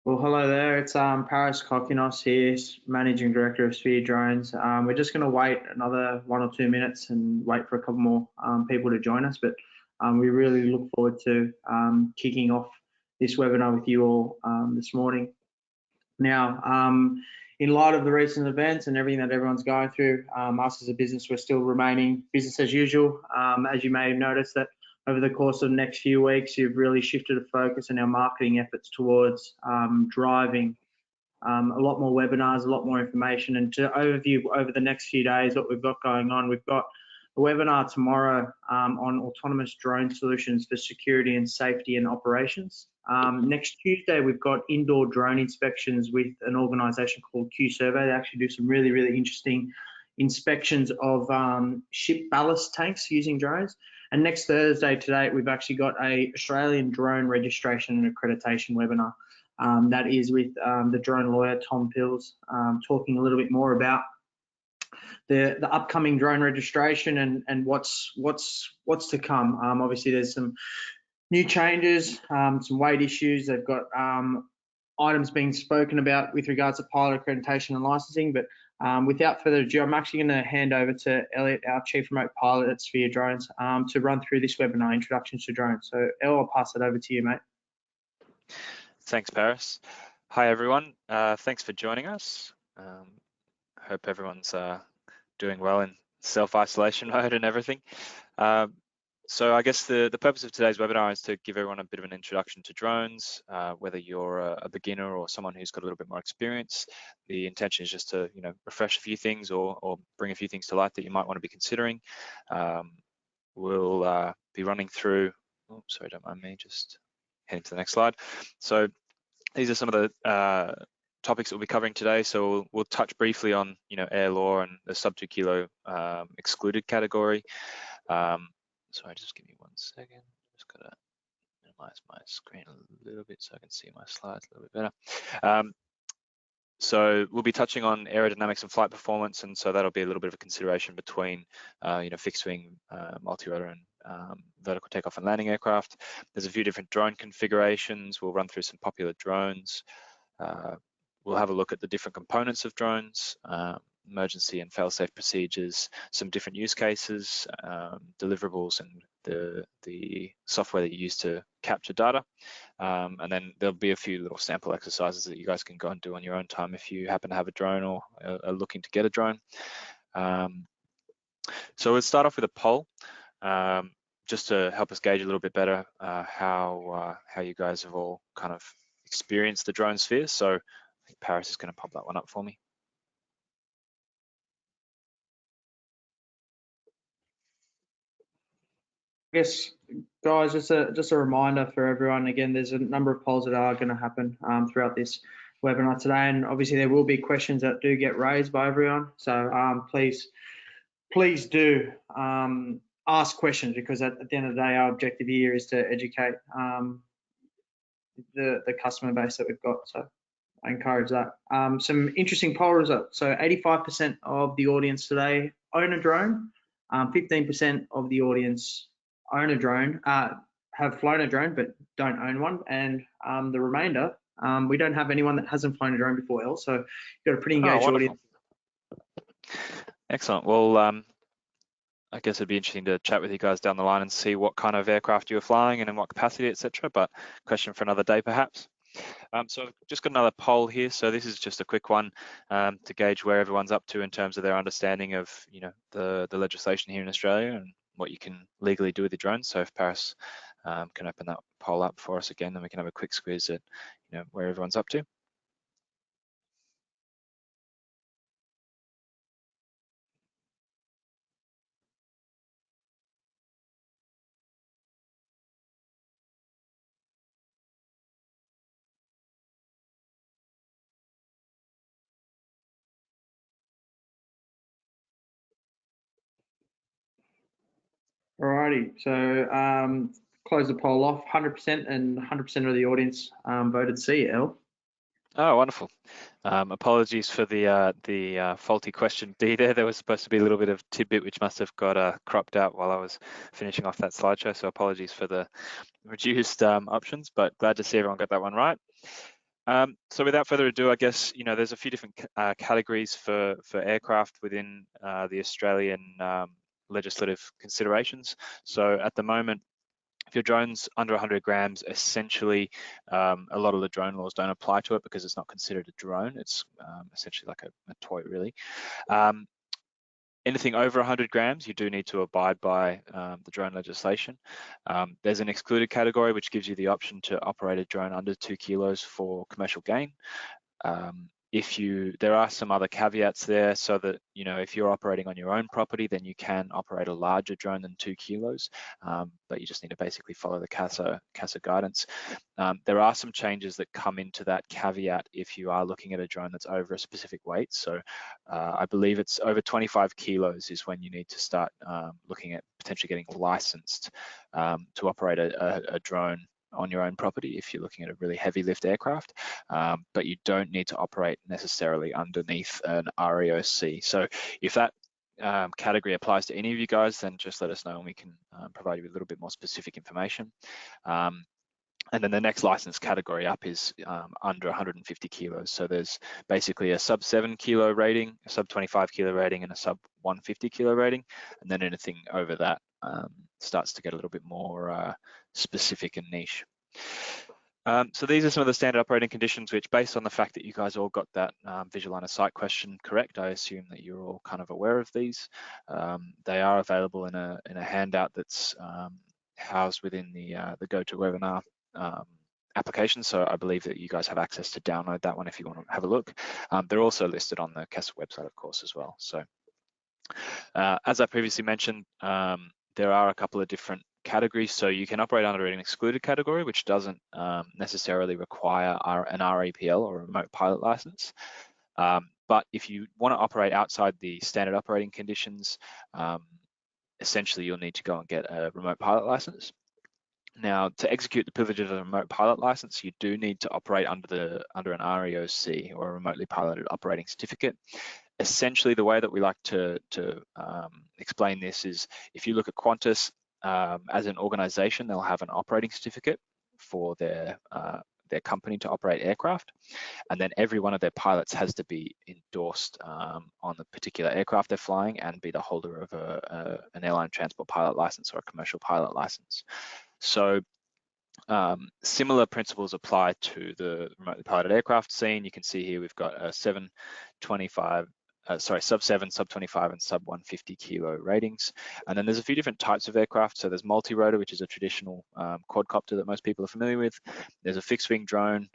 Well, hello there. It's Paris Kokinos here, Managing Director of Sphere Drones. We're just going to wait another 1 or 2 minutes and wait for a couple more people to join us. But we really look forward to kicking off this webinar with you all this morning. Now, in light of the recent events and everything that everyone's going through, us as a business, we're still remaining business as usual. As you may have noticed that over the course of the next few weeks, you've really shifted the focus in our marketing efforts towards driving a lot more webinars, a lot more information. And to overview over the next few days what we've got going on, we've got a webinar tomorrow on autonomous drone solutions for security and safety and operations. Next Tuesday, we've got indoor drone inspections with an organisation called Q Survey. They actually do some really, really interesting inspections of ship ballast tanks using drones. And next Thursday, today, we've actually got a Australian drone registration and accreditation webinar. That is with the drone lawyer, Tom Pills, talking a little bit more about the upcoming drone registration and what's to come. Obviously, there's some new changes, some weight issues. They've got items being spoken about with regards to pilot accreditation and licensing. But without further ado, I'm actually going to hand over to Elliot, our Chief Remote Pilot at Sphere Drones, to run through this webinar, Introductions to Drones. So, El, I'll pass it over to you, mate. Thanks, Paris. Hi, everyone. Thanks for joining us. Hope everyone's doing well in self-isolation mode and everything. So I guess the purpose of today's webinar is to give everyone a bit of an introduction to drones, whether you're a beginner or someone who's got a little bit more experience. The intention is just to, refresh a few things or bring a few things to light that you might want to be considering. We'll be running through, oh, sorry, don't mind me, just heading to the next slide. So these are some of the topics that we'll be covering today. So we'll touch briefly on, air law and the sub 2 kilo excluded category. Sorry, just give me 1 second. Just gotta minimize my screen a little bit so I can see my slides a little bit better. So we'll be touching on aerodynamics and flight performance, and so that'll be a little bit of a consideration between, fixed wing, multi-rotor, and vertical takeoff and landing aircraft. There's a few different drone configurations. We'll run through some popular drones. We'll have a look at the different components of drones, emergency and fail-safe procedures, some different use cases, deliverables, and the software that you use to capture data. And then there'll be a few little sample exercises that you guys can go and do on your own time if you happen to have a drone or are looking to get a drone. So we'll start off with a poll, just to help us gauge a little bit better how you guys have all kind of experienced the drone sphere. So I think Paris is going to pop that one up for me. I guess, guys, just a reminder for everyone. Again, there's a number of polls that are going to happen throughout this webinar today, and obviously there will be questions that do get raised by everyone. So please do ask questions, because at the end of the day, our objective here is to educate the customer base that we've got. So I encourage that. Some interesting poll results. So 85% of the audience today own a drone. 15% of the audience own a drone, have flown a drone but don't own one, and the remainder, we don't have anyone that hasn't flown a drone before, El. So you've got a pretty engaged audience. Excellent. Well, I guess it'd be interesting to chat with you guys down the line and see what kind of aircraft you were flying and in what capacity, etc. But question for another day, perhaps. So I've just got another poll here. So this is just a quick one to gauge where everyone's up to in terms of their understanding of, the legislation here in Australia and what you can legally do with your drones. So if Paris can open that poll up for us again, then we can have a quick squeeze at, where everyone's up to. Alrighty, so close the poll off. 100% and 100% of the audience voted C, El. Oh, wonderful. Apologies for the faulty question D there. There was supposed to be a little bit of tidbit which must have got cropped out while I was finishing off that slideshow. So apologies for the reduced options, but glad to see everyone got that one right. So without further ado, I guess, there's a few different categories for aircraft within the Australian legislative considerations. So at the moment, if your drone's under 100 grams, essentially a lot of the drone laws don't apply to it because it's not considered a drone. It's essentially like a toy, really. Anything over 100 grams, you do need to abide by the drone legislation. There's an excluded category, which gives you the option to operate a drone under 2 kilos for commercial gain. There are some other caveats there, so that, if you're operating on your own property, then you can operate a larger drone than 2 kilos, but you just need to basically follow the CASA guidance. There are some changes that come into that caveat if you are looking at a drone that's over a specific weight. So I believe it's over 25 kilos is when you need to start looking at potentially getting licensed to operate a drone on your own property if you're looking at a really heavy lift aircraft, but you don't need to operate necessarily underneath an REOC. So if that category applies to any of you guys, then just let us know and we can provide you with a little bit more specific information. And then the next license category up is under 150 kilos. So there's basically a sub 7 kilo rating, a sub 25 kilo rating, and a sub 150 kilo rating. And then anything over that starts to get a little bit more specific and niche. So these are some of the standard operating conditions, which, based on the fact that you guys all got that visual line of sight question correct, I assume that you're all kind of aware of these. They are available in a handout that's housed within the GoToWebinar application, so I believe that you guys have access to download that one if you want to have a look. They're also listed on the CASA website, of course, as well. So as I previously mentioned, there are a couple of different categories. So you can operate under an excluded category, which doesn't necessarily require an RAPL or a remote pilot license. But if you want to operate outside the standard operating conditions, essentially you'll need to go and get a remote pilot license. Now, to execute the privileges of a remote pilot license, you do need to operate under an REOC, or a remotely piloted operating certificate. Essentially, the way that we like to explain this is, if you look at Qantas as an organization, they'll have an operating certificate for their company to operate aircraft, and then every one of their pilots has to be endorsed on the particular aircraft they're flying and be the holder of an airline transport pilot license or a commercial pilot license. So similar principles apply to the remotely piloted aircraft scene. You can see here we've got a sub 7, sub 25, and sub 150 kilo ratings. And then there's a few different types of aircraft. So there's multi-rotor, which is a traditional quadcopter that most people are familiar with. There's a fixed-wing drone,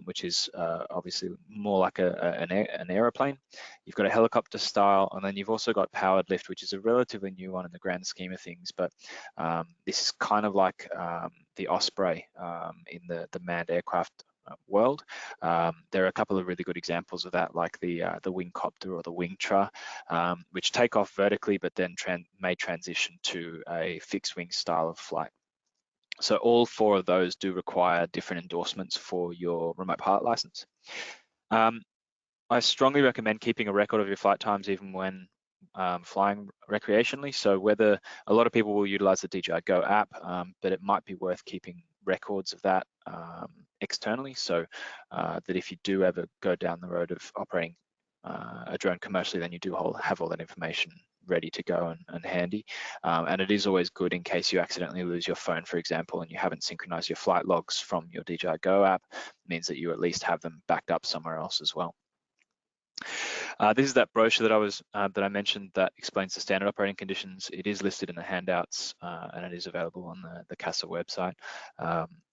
which is obviously more like an aeroplane. You've got a helicopter style, and then you've also got powered lift, which is a relatively new one in the grand scheme of things. But this is kind of like the Osprey in the manned aircraft world. There are a couple of really good examples of that, like the Wingcopter or the Wingtra, which take off vertically, but then may transition to a fixed wing style of flight. So all four of those do require different endorsements for your remote pilot license. I strongly recommend keeping a record of your flight times, even when flying recreationally. So whether a lot of people will utilize the DJI Go app, but it might be worth keeping records of that externally, so that if you do ever go down the road of operating a drone commercially, then you do have all that information ready to go and handy. And it is always good in case you accidentally lose your phone, for example, and you haven't synchronized your flight logs from your DJI Go app. It means that you at least have them backed up somewhere else as well. This is that brochure that I mentioned that explains the standard operating conditions. It is listed in the handouts, and it is available on the CASA website.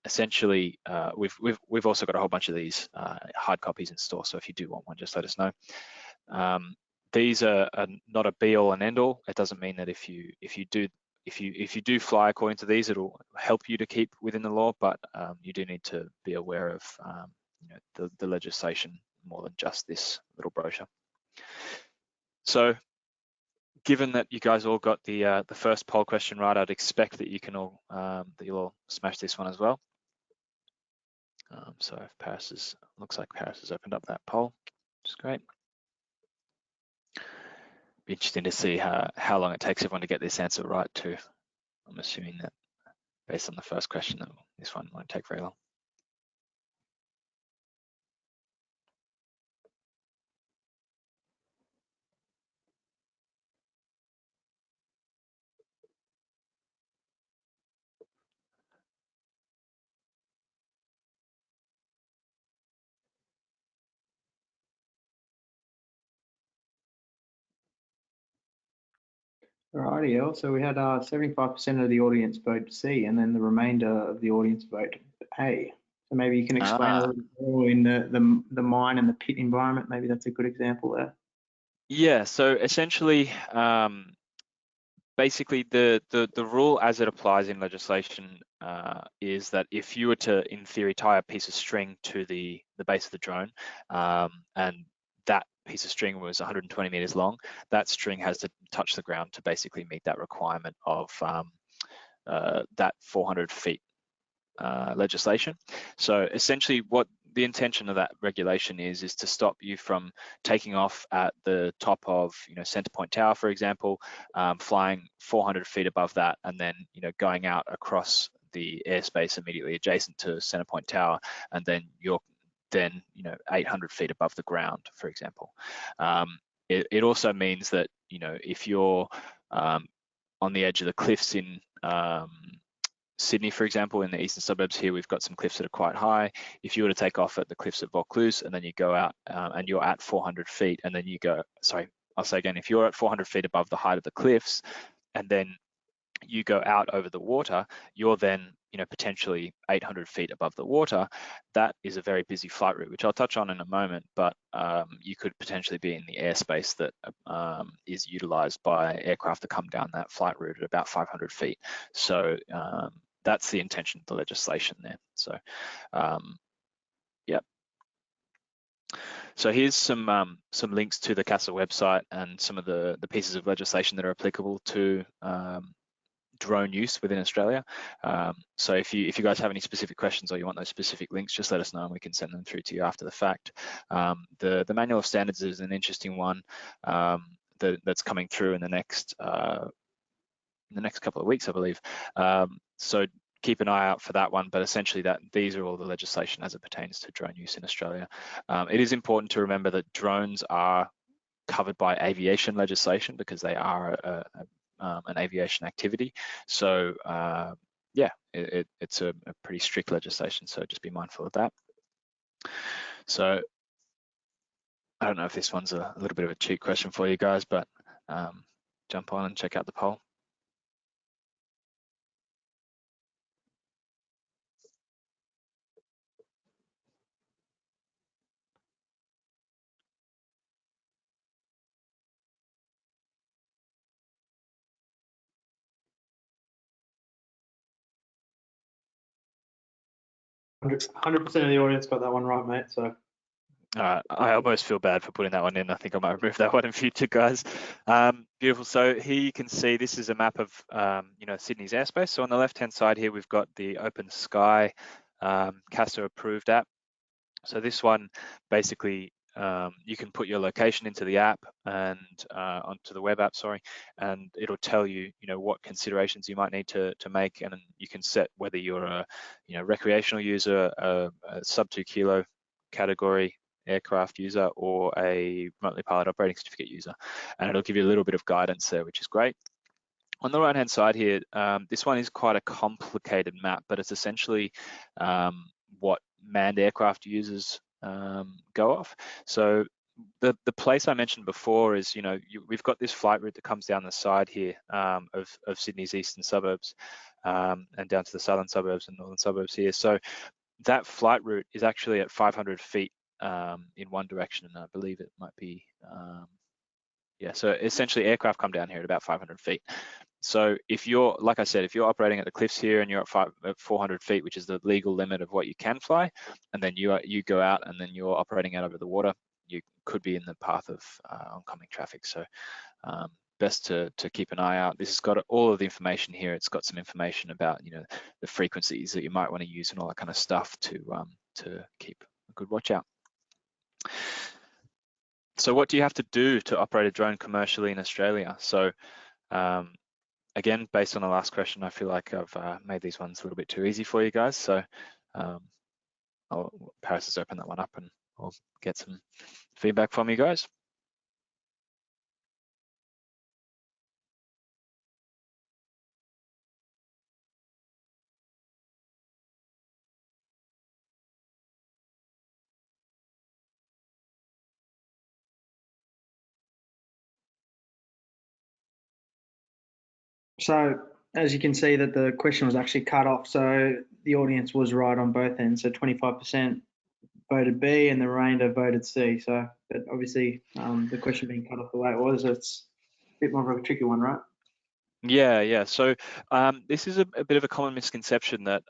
Essentially, we've also got a whole bunch of these hard copies in store, so if you do want one, just let us know. These are not a be-all and end-all. It doesn't mean that if you do fly according to these, it'll help you to keep within the law, but you do need to be aware of the legislation more than just this little brochure. So, given that you guys all got the first poll question right, I'd expect that you can all you'll all smash this one as well. So if looks like Paris has opened up that poll, which is great. Be interesting to see how long it takes everyone to get this answer right too. I'm assuming that based on the first question, that this one won't take very long. Rightio. So we had 75% of the audience vote C, and then the remainder of the audience vote A. So maybe you can explain a little bit more in the mine and the pit environment. Maybe that's a good example there. Yeah, so essentially, basically the rule as it applies in legislation is that if you were to, in theory, tie a piece of string to the base of the drone, and that piece of string was 120 meters long, that string has to touch the ground to basically meet that requirement of that 400 feet legislation. So essentially what the intention of that regulation is to stop you from taking off at the top of, Centre Point Tower, for example, flying 400 feet above that, and then, going out across the airspace immediately adjacent to Centre Point Tower, and then you're 800 feet above the ground, for example. It also means that, if you're on the edge of the cliffs in Sydney, for example, in the eastern suburbs here, we've got some cliffs that are quite high. If you were to take off at the cliffs at Vaucluse and then you go out and you're at 400 feet, and then you go, sorry, I'll say again, if you're at 400 feet above the height of the cliffs and then you go out over the water, you're then, potentially 800 feet above the water. That is a very busy flight route, which I'll touch on in a moment, but you could potentially be in the airspace that is utilized by aircraft that come down that flight route at about 500 feet. So that's the intention of the legislation there. So, yeah. So here's some links to the CASA website and some of the pieces of legislation that are applicable to drone use within Australia. So if you guys have any specific questions or you want those specific links, just let us know and we can send them through to you after the fact. The manual of standards is an interesting one that's coming through in the next couple of weeks, I believe. So keep an eye out for that one, but essentially these are all the legislation as it pertains to drone use in Australia. It is important to remember that drones are covered by aviation legislation because they are an aviation activity. So yeah, it's a pretty strict legislation, so just be mindful of that. So I don't know if this one's a little bit of a cheat question for you guys, but jump on and check out the poll. 100% of the audience got that one right, mate. So I almost feel bad for putting that one in. I think I might remove that one in future, guys. Beautiful. So here you can see this is a map of Sydney's airspace. So on the left-hand side here, we've got the Open Sky CASA approved app. So this one basically you can put your location into the app and onto the web app, sorry, and it'll tell you, what considerations you might need to make, and you can set whether you're a recreational user, a sub 2 kilo category aircraft user, or a remotely piloted operating certificate user, and it'll give you a little bit of guidance there, which is great. On the right hand side here, this one is quite a complicated map, but it's essentially what manned aircraft users go off. So the place I mentioned before is, we've got this flight route that comes down the side here of Sydney's eastern suburbs and down to the southern suburbs and northern suburbs here. So that flight route is actually at 500 feet in one direction, and I believe it might be, yeah, so essentially aircraft come down here at about 500 feet. So if you're, like I said, if you're operating at the cliffs here and you're at 400 feet, which is the legal limit of what you can fly, and then you go out and then you're operating out over the water, you could be in the path of oncoming traffic. So best to keep an eye out. This has got all of the information here. It's got some information about the frequencies that you might want to use and all that kind of stuff to keep a good watch out. So what do you have to do to operate a drone commercially in Australia? So again, based on the last question, I feel like I've made these ones a little bit too easy for you guys. So Paris has opened that one up and I'll get some feedback from you guys. So as you can see that the question was actually cut off, so the audience was right on both ends. So 25% voted B and the remainder voted C. So but obviously the question being cut off the way it was, it's a bit more of a tricky one, right? Yeah. So this is a bit of a common misconception that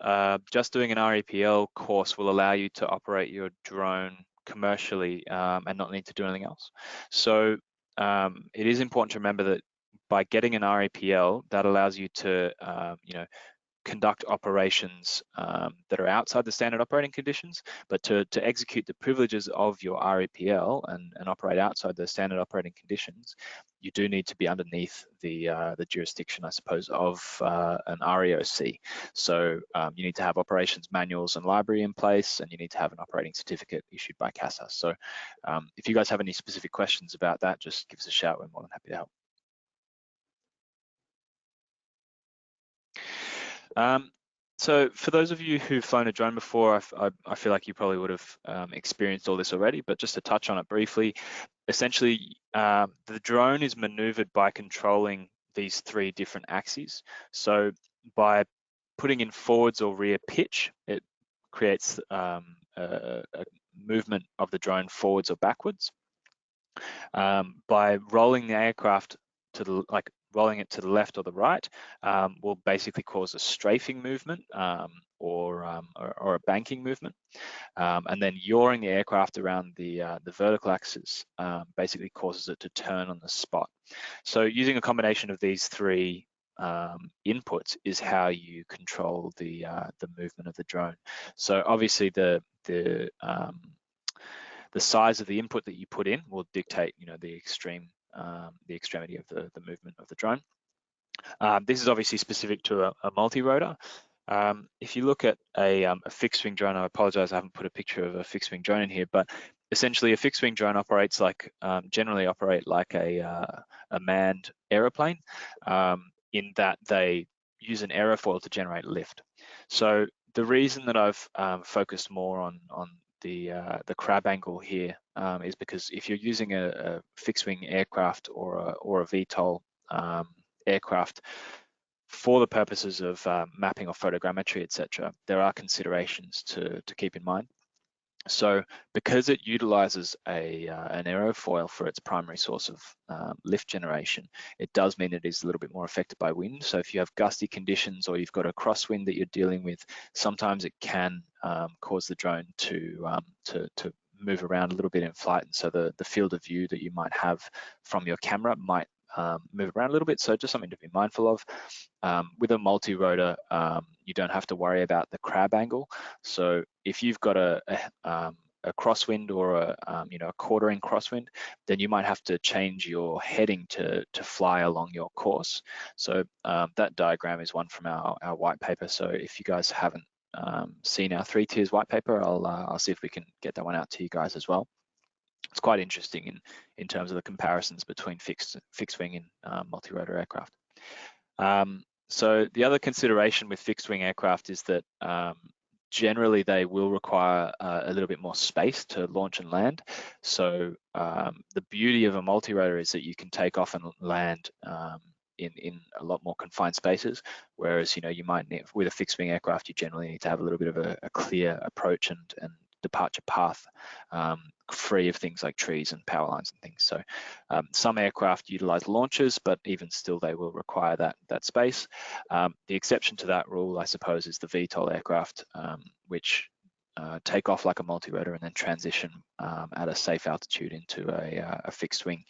just doing an REPL course will allow you to operate your drone commercially and not need to do anything else. So it is important to remember that by getting an REPL, that allows you to, conduct operations that are outside the standard operating conditions, but to execute the privileges of your REPL and operate outside the standard operating conditions, you do need to be underneath the jurisdiction, I suppose, of an REOC. So you need to have operations manuals and library in place, and you need to have an operating certificate issued by CASA. So if you guys have any specific questions about that, just give us a shout. We're more than happy to help. So for those of you who've flown a drone before, I feel like you probably would have experienced all this already, but just to touch on it briefly, essentially the drone is maneuvered by controlling these three different axes. So by putting in forwards or rear pitch, it creates a movement of the drone forwards or backwards. By rolling the aircraft to the, rolling it to the left or the right will basically cause a strafing movement or a banking movement. And then yawing the aircraft around the vertical axis basically causes it to turn on the spot. So using a combination of these three inputs is how you control the movement of the drone. So obviously the size of the input that you put in will dictate, the extremity of the movement of the drone. This is obviously specific to a multi-rotor. If you look at a fixed wing drone, I apologize, I haven't put a picture of a fixed wing drone in here, but essentially a fixed wing drone operates like, generally operate like a manned aeroplane, in that they use an aerofoil to generate lift. So the reason that I've focused more on the crab angle here is because if you're using a fixed wing aircraft or a VTOL aircraft for the purposes of mapping or photogrammetry, etc., there are considerations to keep in mind. So because it utilizes an aerofoil for its primary source of lift generation, it does mean it is a little bit more affected by wind. So if you have gusty conditions or you've got a crosswind that you're dealing with, sometimes it can cause the drone to move around a little bit in flight. And so the field of view that you might have from your camera might move around a little bit. So just something to be mindful of. With a multi-rotor, you don't have to worry about the crab angle. So if you've got a crosswind or a quartering crosswind, then you might have to change your heading to fly along your course. So that diagram is one from our white paper. So if you guys haven't seen our 3 tiers white paper, I'll see if we can get that one out to you guys as well. It's quite interesting in terms of the comparisons between fixed wing and multi-rotor aircraft. So the other consideration with fixed wing aircraft is that generally they will require a little bit more space to launch and land. So the beauty of a multi-rotor is that you can take off and land in a lot more confined spaces, whereas you might need, with a fixed wing aircraft, you generally need to have a little bit of a clear approach and departure path, free of things like trees and power lines and things. So some aircraft utilize launchers, but even still they will require that space. The exception to that rule, I suppose, is the VTOL aircraft, which take off like a multi-rotor and then transition at a safe altitude into a fixed wing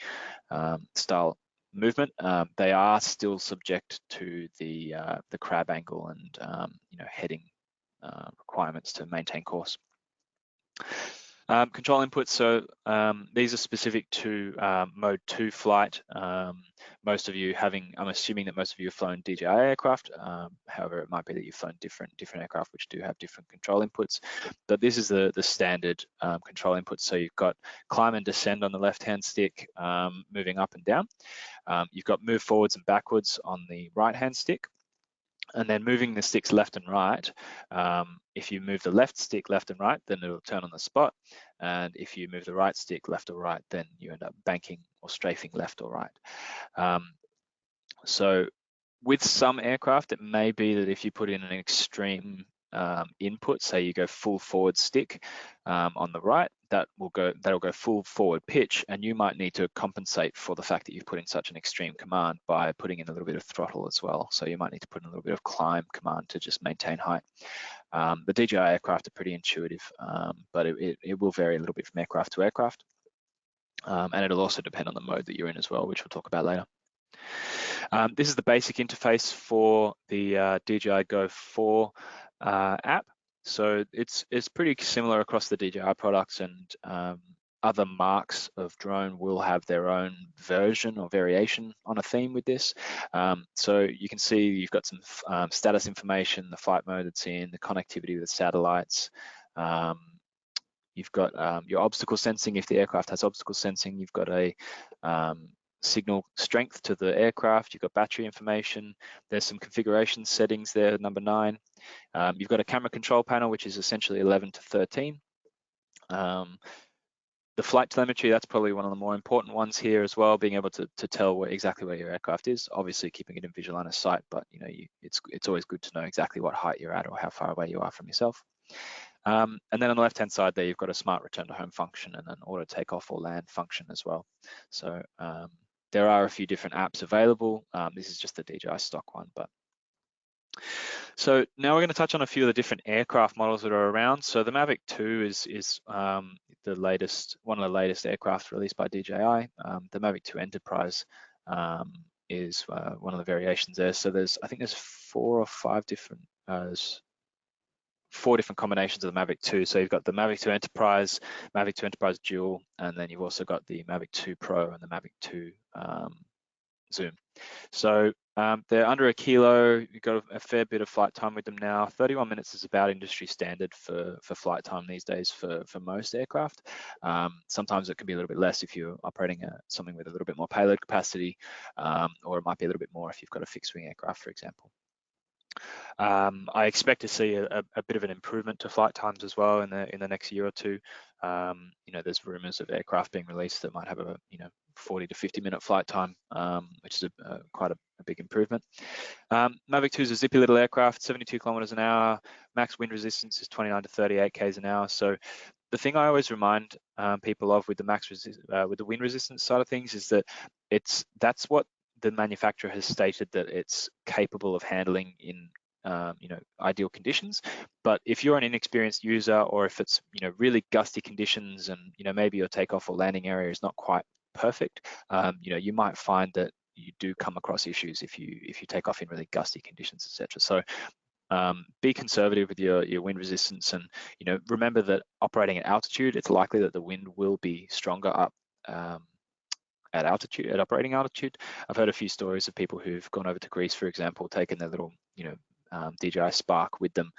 style movement. They are still subject to the crab angle and heading requirements to maintain course. Control inputs, so these are specific to mode 2 flight. Most of you I'm assuming that most of you have flown DJI aircraft. However, it might be that you've flown different aircraft which do have different control inputs. But this is the standard control inputs. So you've got climb and descend on the left-hand stick, moving up and down. You've got move forwards and backwards on the right-hand stick. And then moving the sticks left and right, if you move the left stick left and right, then it'll turn on the spot. And if you move the right stick left or right, then you end up banking or strafing left or right. So With some aircraft, it may be that if you put in an extreme input, say you go full forward stick on the right, that'll go full forward pitch, and you might need to compensate for the fact that you've put in such an extreme command by putting in a little bit of throttle as well. So you might need to put in a little bit of climb command to just maintain height. The DJI aircraft are pretty intuitive, but it will vary a little bit from aircraft to aircraft. And it'll also depend on the mode that you're in as well, which we'll talk about later. This is the basic interface for the DJI Go 4 app. So it's pretty similar across the DJI products, and other marks of drone will have their own version or variation on a theme with this. So you can see you've got some status information, the flight mode it's in, the connectivity with satellites. You've got your obstacle sensing. If the aircraft has obstacle sensing, you've got a signal strength to the aircraft. You've got battery information. There's some configuration settings there, number 9. You've got a camera control panel, which is essentially 11 to 13. The flight telemetry, that's probably one of the more important ones here as well, being able to tell exactly where your aircraft is, obviously keeping it in visual line of sight, but it's always good to know exactly what height you're at or how far away you are from yourself. And then on the left-hand side there, you've got a smart return to home function and an auto takeoff or land function as well. So there are a few different apps available. This is just the DJI stock one. So now we're going to touch on a few of the different aircraft models that are around. So the Mavic 2 is the latest, one of the latest aircraft released by DJI. The Mavic 2 Enterprise is one of the variations there. So I think there's 4 or 5 different 4 different combinations of the Mavic 2. So you've got the Mavic 2 Enterprise, Mavic 2 Enterprise Dual, and then you've also got the Mavic 2 Pro and the Mavic 2 Zoom. So they're under 1 kilo. You've got a fair bit of flight time with them now. 31 minutes is about industry standard for flight time these days for most aircraft. Sometimes it can be a little bit less if you're operating something with a little bit more payload capacity, or it might be a little bit more if you've got a fixed wing aircraft, for example. I expect to see a bit of an improvement to flight times as well in the next year or two. There's rumors of aircraft being released that might have a 40 to 50 minute flight time, which is quite a big improvement. Mavic 2 is a zippy little aircraft, 72 kilometers an hour. Max wind resistance is 29 to 38 k's an hour. So the thing I always remind people of with the with the wind resistance side of things is that that's what the manufacturer has stated that it's capable of handling in ideal conditions. But if you're an inexperienced user, or if it's really gusty conditions and maybe your takeoff or landing area is not quite perfect, you might find that you do come across issues if you take off in really gusty conditions, etc. So be conservative with your wind resistance, and remember that operating at altitude, it's likely that the wind will be stronger up at operating altitude. I've heard a few stories of people who've gone over to Greece, for example, taken their little DJI Spark with them,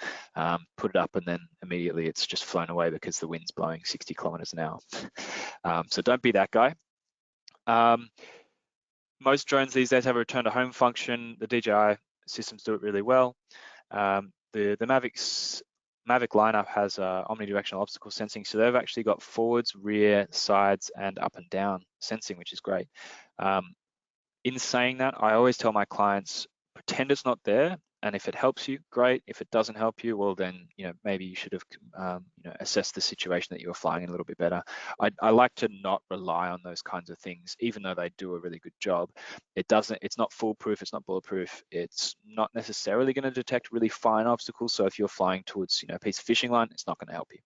put it up, and then immediately it's just flown away because the wind's blowing 60 kilometers an hour. So don't be that guy. Most drones these days have a return to home function. The DJI systems do it really well. The Mavic lineup has omnidirectional obstacle sensing, so they've actually got forwards, rear, sides, and up and down sensing, which is great. In saying that, I always tell my clients, pretend it's not there, and if it helps you, great. If it doesn't help you, well then, maybe you should have assessed the situation that you were flying in a little bit better. I like to not rely on those kinds of things, even though they do a really good job. It's not foolproof, it's not bulletproof, it's not necessarily going to detect really fine obstacles. So if you're flying towards a piece of fishing line, it's not going to help you.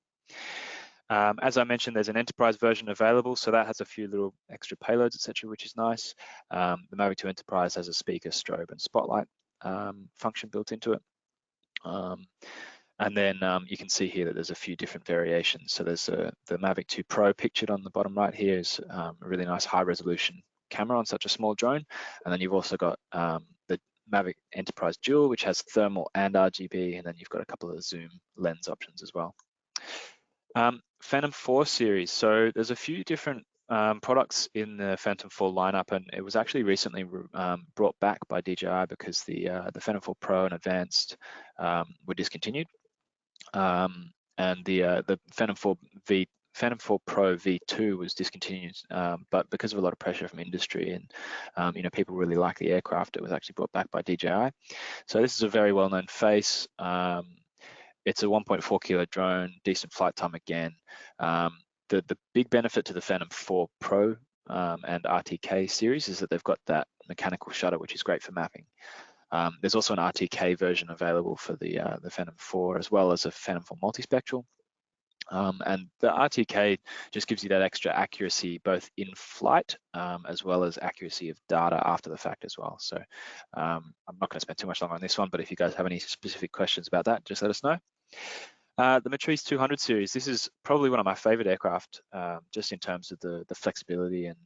As I mentioned, there's an enterprise version available, so that has a few little extra payloads, etc., which is nice. The Mavic 2 Enterprise has a speaker, strobe, and spotlight function built into it. And then you can see here that there's a few different variations. So there's the Mavic 2 Pro pictured on the bottom right here is a really nice high resolution camera on such a small drone. And then you've also got the Mavic Enterprise Dual, which has thermal and RGB, and then you've got a couple of zoom lens options as well. Phantom 4 series. So there's a few different products in the Phantom 4 lineup, and it was actually recently brought back by DJI because the Phantom 4 Pro and Advanced were discontinued, and the Phantom 4 Phantom 4 Pro V2 was discontinued, but because of a lot of pressure from industry and people really like the aircraft, it was actually brought back by DJI. So this is a very well-known face. It's a 1.4 kilo drone, decent flight time again. The big benefit to the Phantom 4 Pro and RTK series is that they've got that mechanical shutter, which is great for mapping. There's also an RTK version available for the Phantom 4, as well as a Phantom 4 multispectral. And the RTK just gives you that extra accuracy, both in flight, as well as accuracy of data after the fact as well. So I'm not going to spend too much longer on this one, but if you guys have any specific questions about that, just let us know. The Mitri 200 series, this is probably one of my favorite aircraft, just in terms of the flexibility and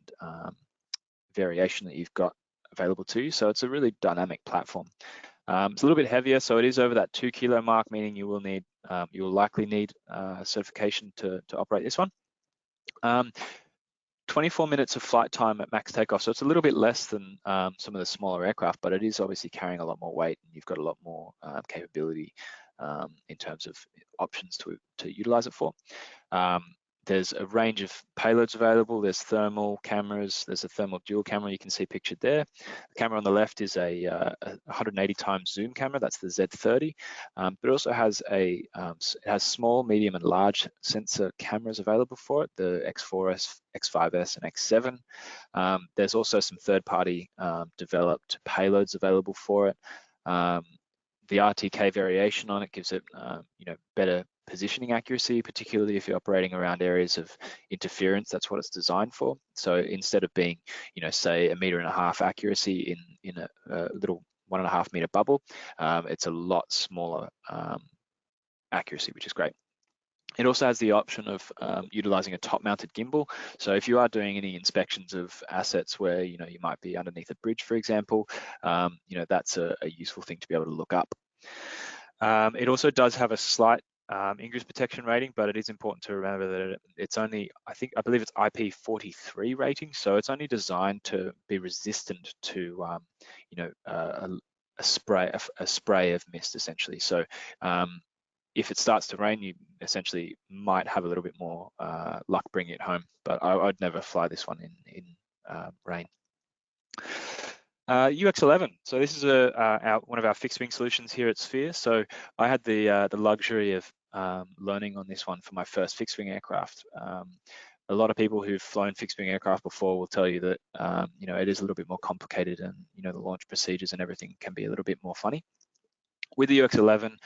variation that you've got available to you. So it's a really dynamic platform. It's a little bit heavier, so it is over that 2 kilo mark, meaning you will likely need certification to operate this one. 24 minutes of flight time at max takeoff, so it's a little bit less than some of the smaller aircraft, but it is obviously carrying a lot more weight, and you've got a lot more capability in terms of options to utilize it for. There's a range of payloads available. There's thermal cameras. There's a thermal dual camera you can see pictured there. The camera on the left is a 180 times zoom camera. That's the Z30. But it also has it has small, medium, and large sensor cameras available for it. The X4S, X5S, and X7. There's also some third-party developed payloads available for it. The RTK variation on it gives it, better positioning accuracy, particularly if you're operating around areas of interference. That's what it's designed for. So instead of being, say 1.5 meter accuracy in a little 1.5 meter bubble, it's a lot smaller accuracy, which is great. It also has the option of utilizing a top-mounted gimbal. So if you are doing any inspections of assets where you might be underneath a bridge, for example, that's a useful thing to be able to look up. It also does have a slight ingress protection rating, but it is important to remember that it's only, I believe it's IP43 rating, so it's only designed to be resistant to a spray of mist, essentially. So if it starts to rain, you essentially might have a little bit more luck bringing it home, but I'd never fly this one in rain. UX11. So this is one of our fixed wing solutions here at Sphere. So I had the luxury of learning on this one for my first fixed wing aircraft. A lot of people who've flown fixed wing aircraft before will tell you that it is a little bit more complicated, and the launch procedures and everything can be a little bit more funny. With the UX11,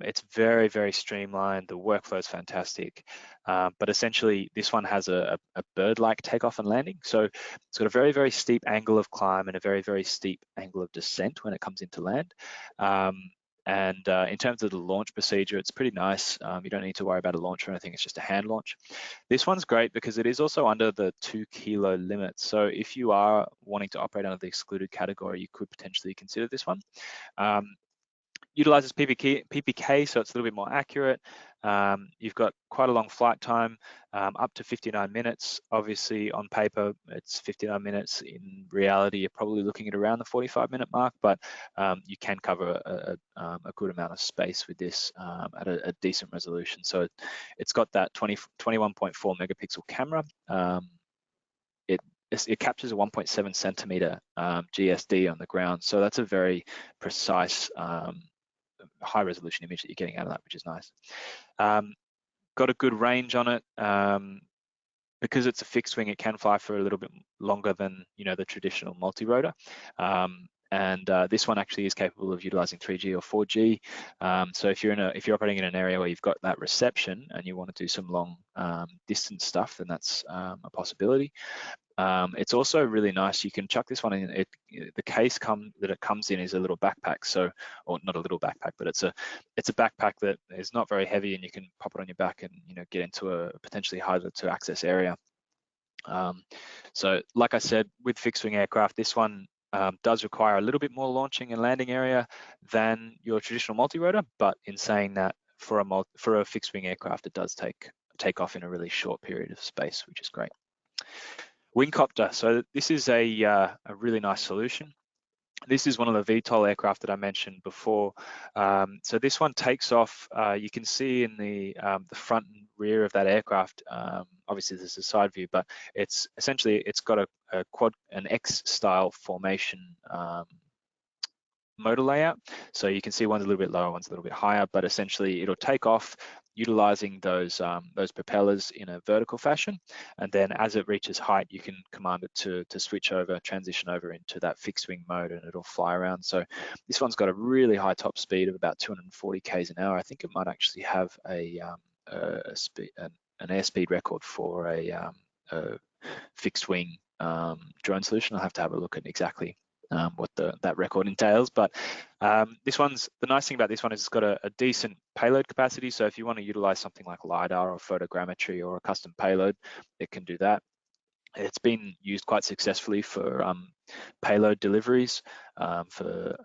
it's very, very streamlined. The workflow is fantastic, but essentially this one has a bird-like takeoff and landing. So it's got a very, very steep angle of climb and a very, very steep angle of descent when it comes into land. And in terms of the launch procedure, it's pretty nice. You don't need to worry about a launch or anything. It's just a hand launch. This one's great because it is also under the 2 kilo limit. So if you are wanting to operate under the excluded category, you could potentially consider this one. Utilizes PPK, so it's a little bit more accurate. You've got quite a long flight time, up to 59 minutes. Obviously, on paper, it's 59 minutes. In reality, you're probably looking at around the 45-minute mark, but you can cover a good amount of space with this at a decent resolution. So it's got that 21.4 megapixel camera. It captures a 1.7 centimeter GSD on the ground, so that's a very precise high resolution image that you're getting out of that, which is nice. Got a good range on it. Because it's a fixed wing, it can fly for a little bit longer than the traditional multi-rotor. And this one actually is capable of utilizing 3G or 4G. So if you're operating in an area where you've got that reception and you want to do some long distance stuff, then that's a possibility. It's also really nice. You can chuck this one in. The case that it comes in is a little backpack. So, or not a little backpack, but it's a backpack that is not very heavy, and you can pop it on your back and get into a potentially harder to access area. So, like I said, with fixed wing aircraft, this one does require a little bit more launching and landing area than your traditional multi-rotor. But in saying that, for a fixed wing aircraft, it does take off in a really short period of space, which is great. Wingcopter. So this is a really nice solution. This is one of the VTOL aircraft that I mentioned before. So this one takes off. You can see in the front and rear of that aircraft, obviously this is a side view, but it's got an X style formation motor layout. So you can see one's a little bit lower, one's a little bit higher, but essentially it'll take off utilizing those propellers in a vertical fashion, and then as it reaches height, you can command it to switch over, transition over into that fixed wing mode, and it'll fly around. So this one's got a really high top speed of about 240 k's an hour. I think it might actually have an airspeed record for a fixed wing drone solution. I'll have to have a look at exactly what that record entails, but the nice thing about this one is it's got a decent payload capacity. So if you want to utilize something like LiDAR or photogrammetry or a custom payload, it can do that. It's been used quite successfully for payload deliveries, for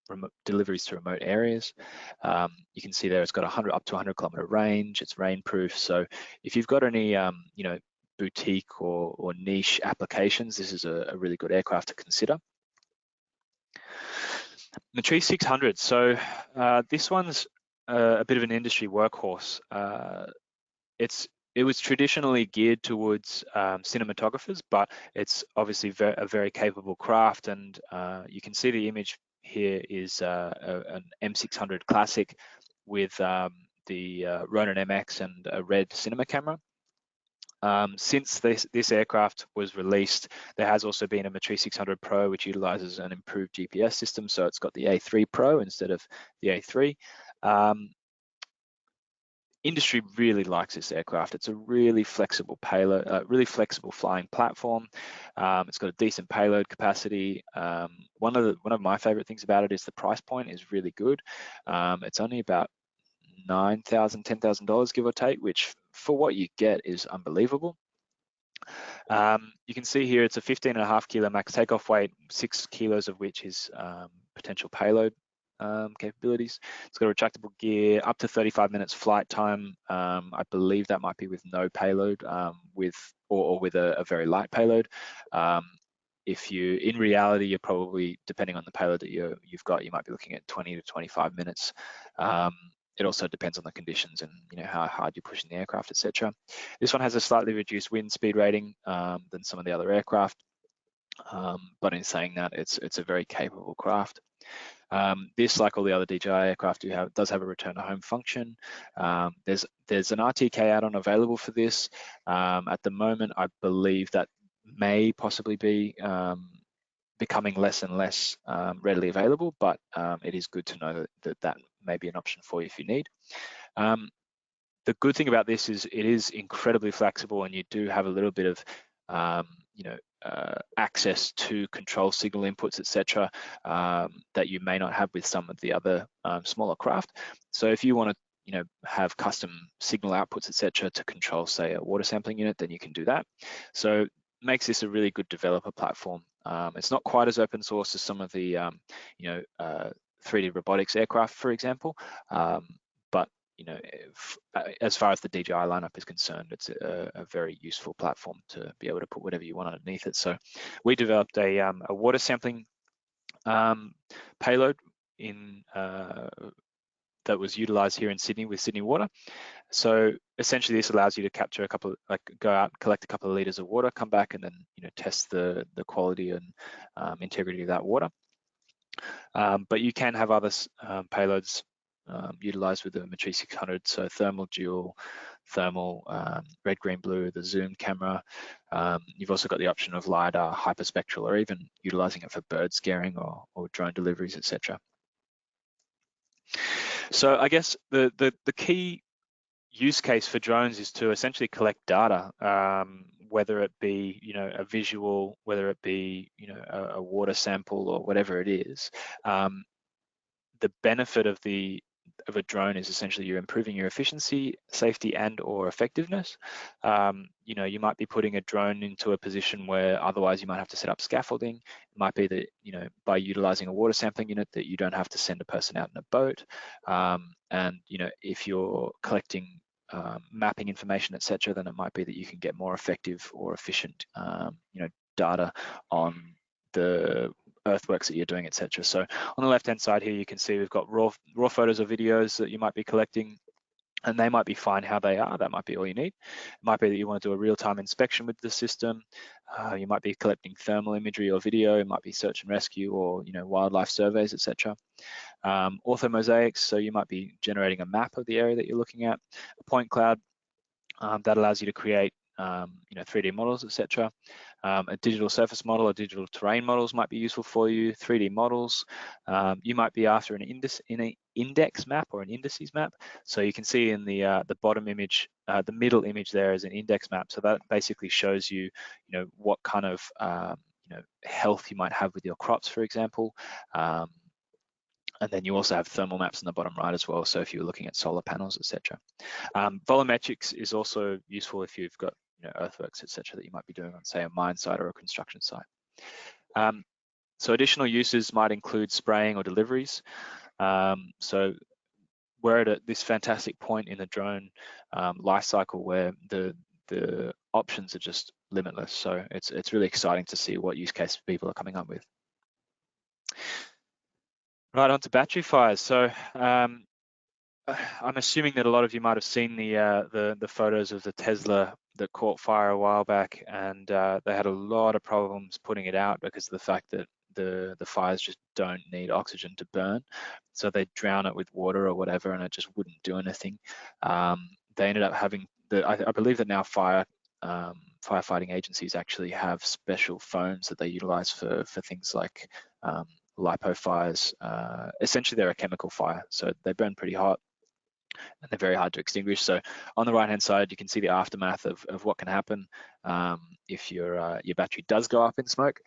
remote deliveries to remote areas. You can see there it's got up to 100 kilometer range. It's rainproof. So if you've got any boutique or niche applications, this is a really good aircraft to consider. Mitri 600. So this one's a bit of an industry workhorse. It was traditionally geared towards cinematographers, but it's obviously a very capable craft. And you can see the image here is an M600 Classic with the Ronin MX and a red cinema camera. Since this aircraft was released, there has also been a Mitri 600 Pro, which utilizes an improved GPS system. So it's got the A3 Pro instead of the A3. Industry really likes this aircraft. It's a really flexible payload, really flexible flying platform. It's got a decent payload capacity. One of my favorite things about it is the price point is really good. It's only about $9,000, $10,000, give or take, which for what you get is unbelievable. You can see here it's a 15.5 kilo max takeoff weight, 6 kilos of which is potential payload capabilities. It's got a retractable gear, up to 35 minutes flight time. I believe that might be with no payload, with a very light payload. In reality, you're probably, depending on the payload that you've got, you might be looking at 20 to 25 minutes. It also depends on the conditions and how hard you're pushing the aircraft, etc. This one has a slightly reduced wind speed rating than some of the other aircraft, but in saying that, it's a very capable craft. This, like all the other DJI aircraft does have a return to home function. There's an RTK add-on available for this. At the moment, I believe that may possibly be becoming less and less readily available, but it is good to know that may be an option for you if you need. The good thing about this is it is incredibly flexible, and you do have a little bit of access to control signal inputs, etc., that you may not have with some of the other smaller craft. So if you want to have custom signal outputs, etc., to control, say, a water sampling unit, then you can do that. So makes this a really good developer platform. It's not quite as open source as some of the 3D robotics aircraft, for example, but as far as the DJI lineup is concerned, it's a very useful platform to be able to put whatever you want underneath it. So we developed a water sampling payload that was utilized here in Sydney with Sydney Water. So essentially, this allows you to capture go out, collect a couple of liters of water, come back, and then test the quality and integrity of that water. But you can have other payloads utilized with the Mitri 600, so thermal dual, thermal, red, green, blue, the zoom camera. You've also got the option of LiDAR, hyperspectral, or even utilizing it for bird scaring or drone deliveries, etc. So I guess the key use case for drones is to essentially collect data, whether it be a visual, whether it be a water sample, or whatever it is. The benefit of a drone is essentially you're improving your efficiency, safety, and/or effectiveness. You might be putting a drone into a position where otherwise you might have to set up scaffolding. It might be that by utilizing a water sampling unit that you don't have to send a person out in a boat. And if you're collecting mapping information, etc., then it might be that you can get more effective or efficient data on the earthworks that you're doing, etc. So on the left-hand side here, you can see we've got raw photos or videos that you might be collecting. and they might be fine how they are. That might be all you need. It might be that you want to do a real-time inspection with the system. You might be collecting thermal imagery or video. It might be search and rescue or wildlife surveys, etc. Orthomosaics, so you might be generating a map of the area that you're looking at. A point cloud that allows you to create 3D models, etc. A digital surface model or digital terrain models might be useful for you. 3D models. You might be after an index map or an indices map. So you can see in the bottom image, the middle image there is an index map. So that basically shows you, what kind of health you might have with your crops, for example. And then you also have thermal maps in the bottom right as well. So if you're looking at solar panels, etc. Volumetrics is also useful if you've got earthworks, etc. that you might be doing on, say, a mine site or a construction site. So additional uses might include spraying or deliveries. So we're at this fantastic point in the drone life cycle where the options are just limitless. So it's really exciting to see what use case people are coming up with. Right, on to battery fires. So I'm assuming that a lot of you might have seen the photos of the Tesla that caught fire a while back, and they had a lot of problems putting it out because of the fact that the fires just don't need oxygen to burn. So they drown it with water or whatever, and it just wouldn't do anything. They ended up having I believe that now firefighting agencies actually have special foams that they utilize for things like lipo fires. Essentially, they're a chemical fire, so they burn pretty hot and they're very hard to extinguish. So on the right-hand side, you can see the aftermath of what can happen if your battery does go up in smoke.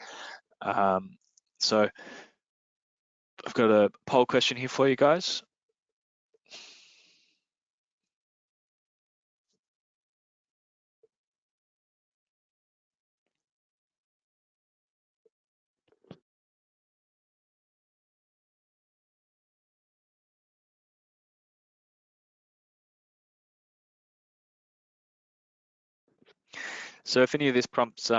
So I've got a poll question here for you guys. So if any of this prompts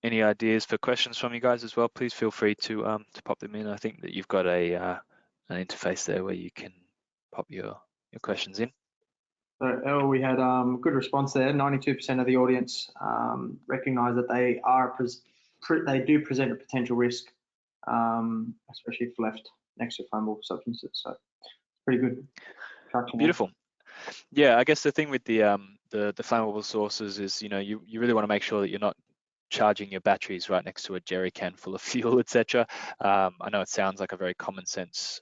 any ideas for questions from you guys as well, please feel free to pop them in. I think that you've got an interface there where you can pop your questions in. So Elle, we had good response there. 92% of the audience recognise that they do present a potential risk, especially if left next to flammable substances. So pretty good traction. Beautiful. Yeah, I guess the thing with the flammable sources is, you really want to make sure that you're not charging your batteries right next to a jerry can full of fuel, etc. I know it sounds like a very common sense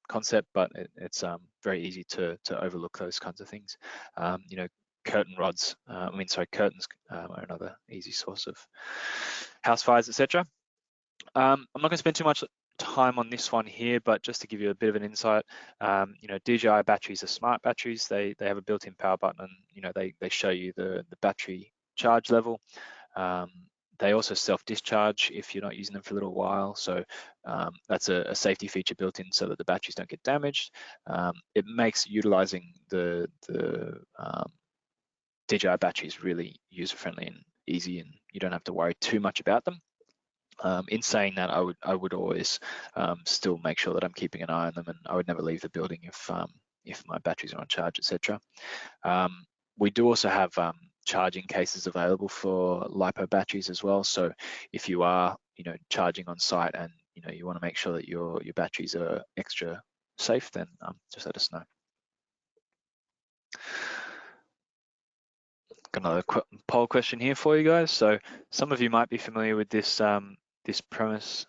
concept, but it's very easy to overlook those kinds of things. Curtain rods, curtains are another easy source of house fires, etc. I'm not going to spend too much time on this one here, but just to give you a bit of an insight, DJI batteries are smart batteries. They have a built-in power button, and they show you the battery charge level. They also self-discharge if you're not using them for a little while, so that's a safety feature built in so that the batteries don't get damaged. It makes utilizing the DJI batteries really user-friendly and easy, and you don't have to worry too much about them. In saying that, I would always still make sure that I'm keeping an eye on them, and I would never leave the building if my batteries are on charge, etc. We do also have charging cases available for LiPo batteries as well. So if you are, charging on site and you want to make sure that your batteries are extra safe, then just let us know. Got another poll question here for you guys. So some of you might be familiar with this this premise,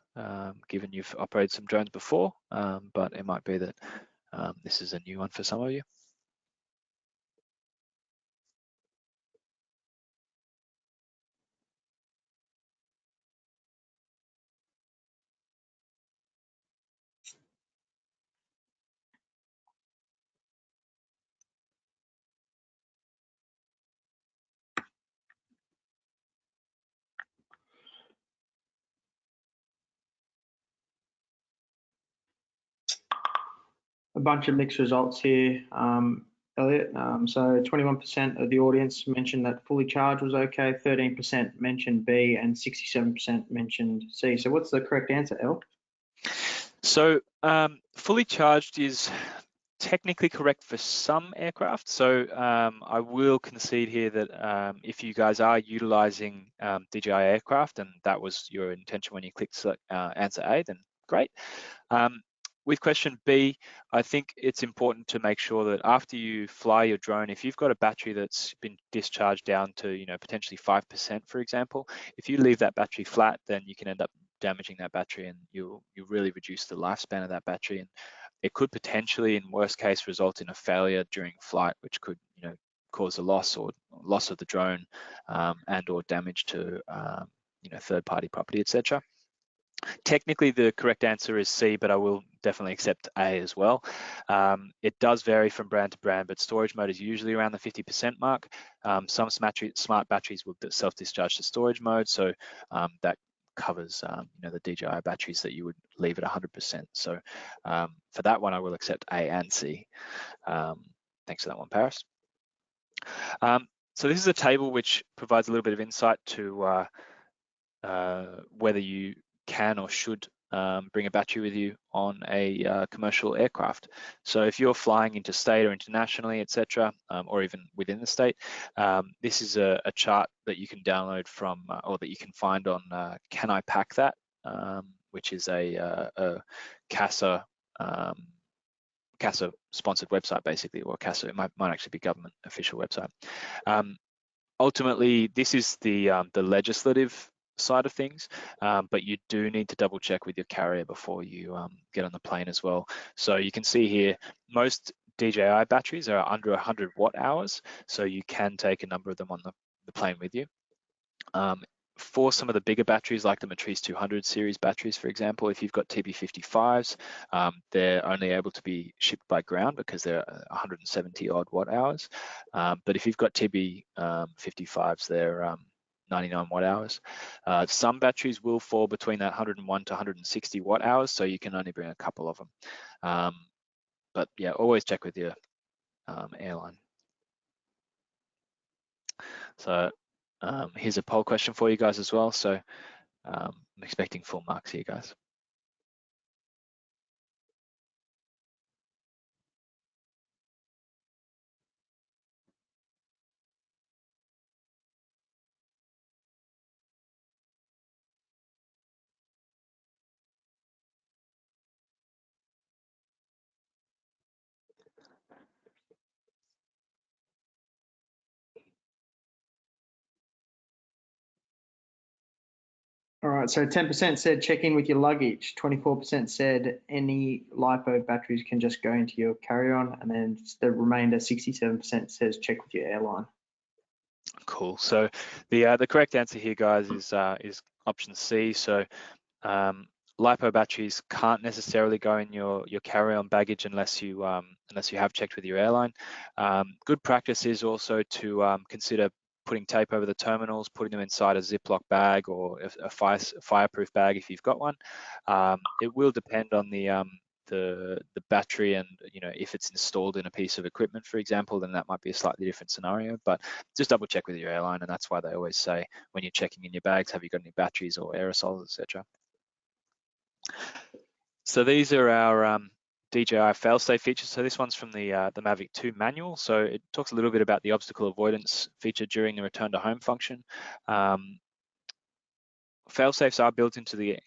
given you've operated some drones before, but it might be that this is a new one for some of you. A bunch of mixed results here, Elliot. So 21% of the audience mentioned that fully charged was okay, 13% mentioned B, and 67% mentioned C. So what's the correct answer, El? So fully charged is technically correct for some aircraft. So I will concede here that if you guys are utilizing DJI aircraft and that was your intention when you clicked select, answer A, then great. With question B, I think it's important to make sure that after you fly your drone, if you've got a battery that's been discharged down to, you know, potentially 5%, for example, if you leave that battery flat, then you can end up damaging that battery, and you really reduce the lifespan of that battery, and it could potentially, in worst case, result in a failure during flight, which could, you know, cause a loss of the drone and or damage to, you know, third-party property, etc. Technically, the correct answer is C, but I will definitely accept A as well. It does vary from brand to brand, but storage mode is usually around the 50% mark. Some smart batteries will self-discharge to storage mode, so that covers you know, the DJI batteries that you would leave at 100%. So for that one, I will accept A and C. Thanks for that one, Paris. So this is a table which provides a little bit of insight to whether you can or should bring a battery with you on a commercial aircraft. So if you're flying interstate or internationally, etc., or even within the state, this is a chart that you can download from or that you can find on Can I Pack That, which is a CASA sponsored website, basically, or CASA, it might actually be government official website. Ultimately, this is the legislative side of things, but you do need to double check with your carrier before you get on the plane as well. So you can see here, most DJI batteries are under 100 watt hours, so you can take a number of them on the plane with you. For some of the bigger batteries, like the Mitri 200 series batteries, for example, if you've got TB55s, they're only able to be shipped by ground because they're 170 odd watt hours. But if you've got TB55s, they're 99 watt hours. Some batteries will fall between that 101 to 160 watt hours, so you can only bring a couple of them. But yeah, always check with your airline. So here's a poll question for you guys as well. So I'm expecting full marks here, guys. All right, so 10% said check in with your luggage, 24% said any LiPo batteries can just go into your carry-on, and then the remainder 67% says check with your airline. Cool. So the correct answer here, guys, is option C. So LiPo batteries can't necessarily go in your carry-on baggage unless you have checked with your airline. Good practice is also to consider putting tape over the terminals, putting them inside a Ziploc bag or a fireproof bag if you've got one. It will depend on the battery, and you know, if it's installed in a piece of equipment, for example, then that might be a slightly different scenario. But just double check with your airline, and that's why they always say when you're checking in your bags, have you got any batteries or aerosols, etc. So these are our DJI failsafe features. So this one's from the Mavic 2 manual. So it talks a little bit about the obstacle avoidance feature during the return to home function. Failsafes are built into the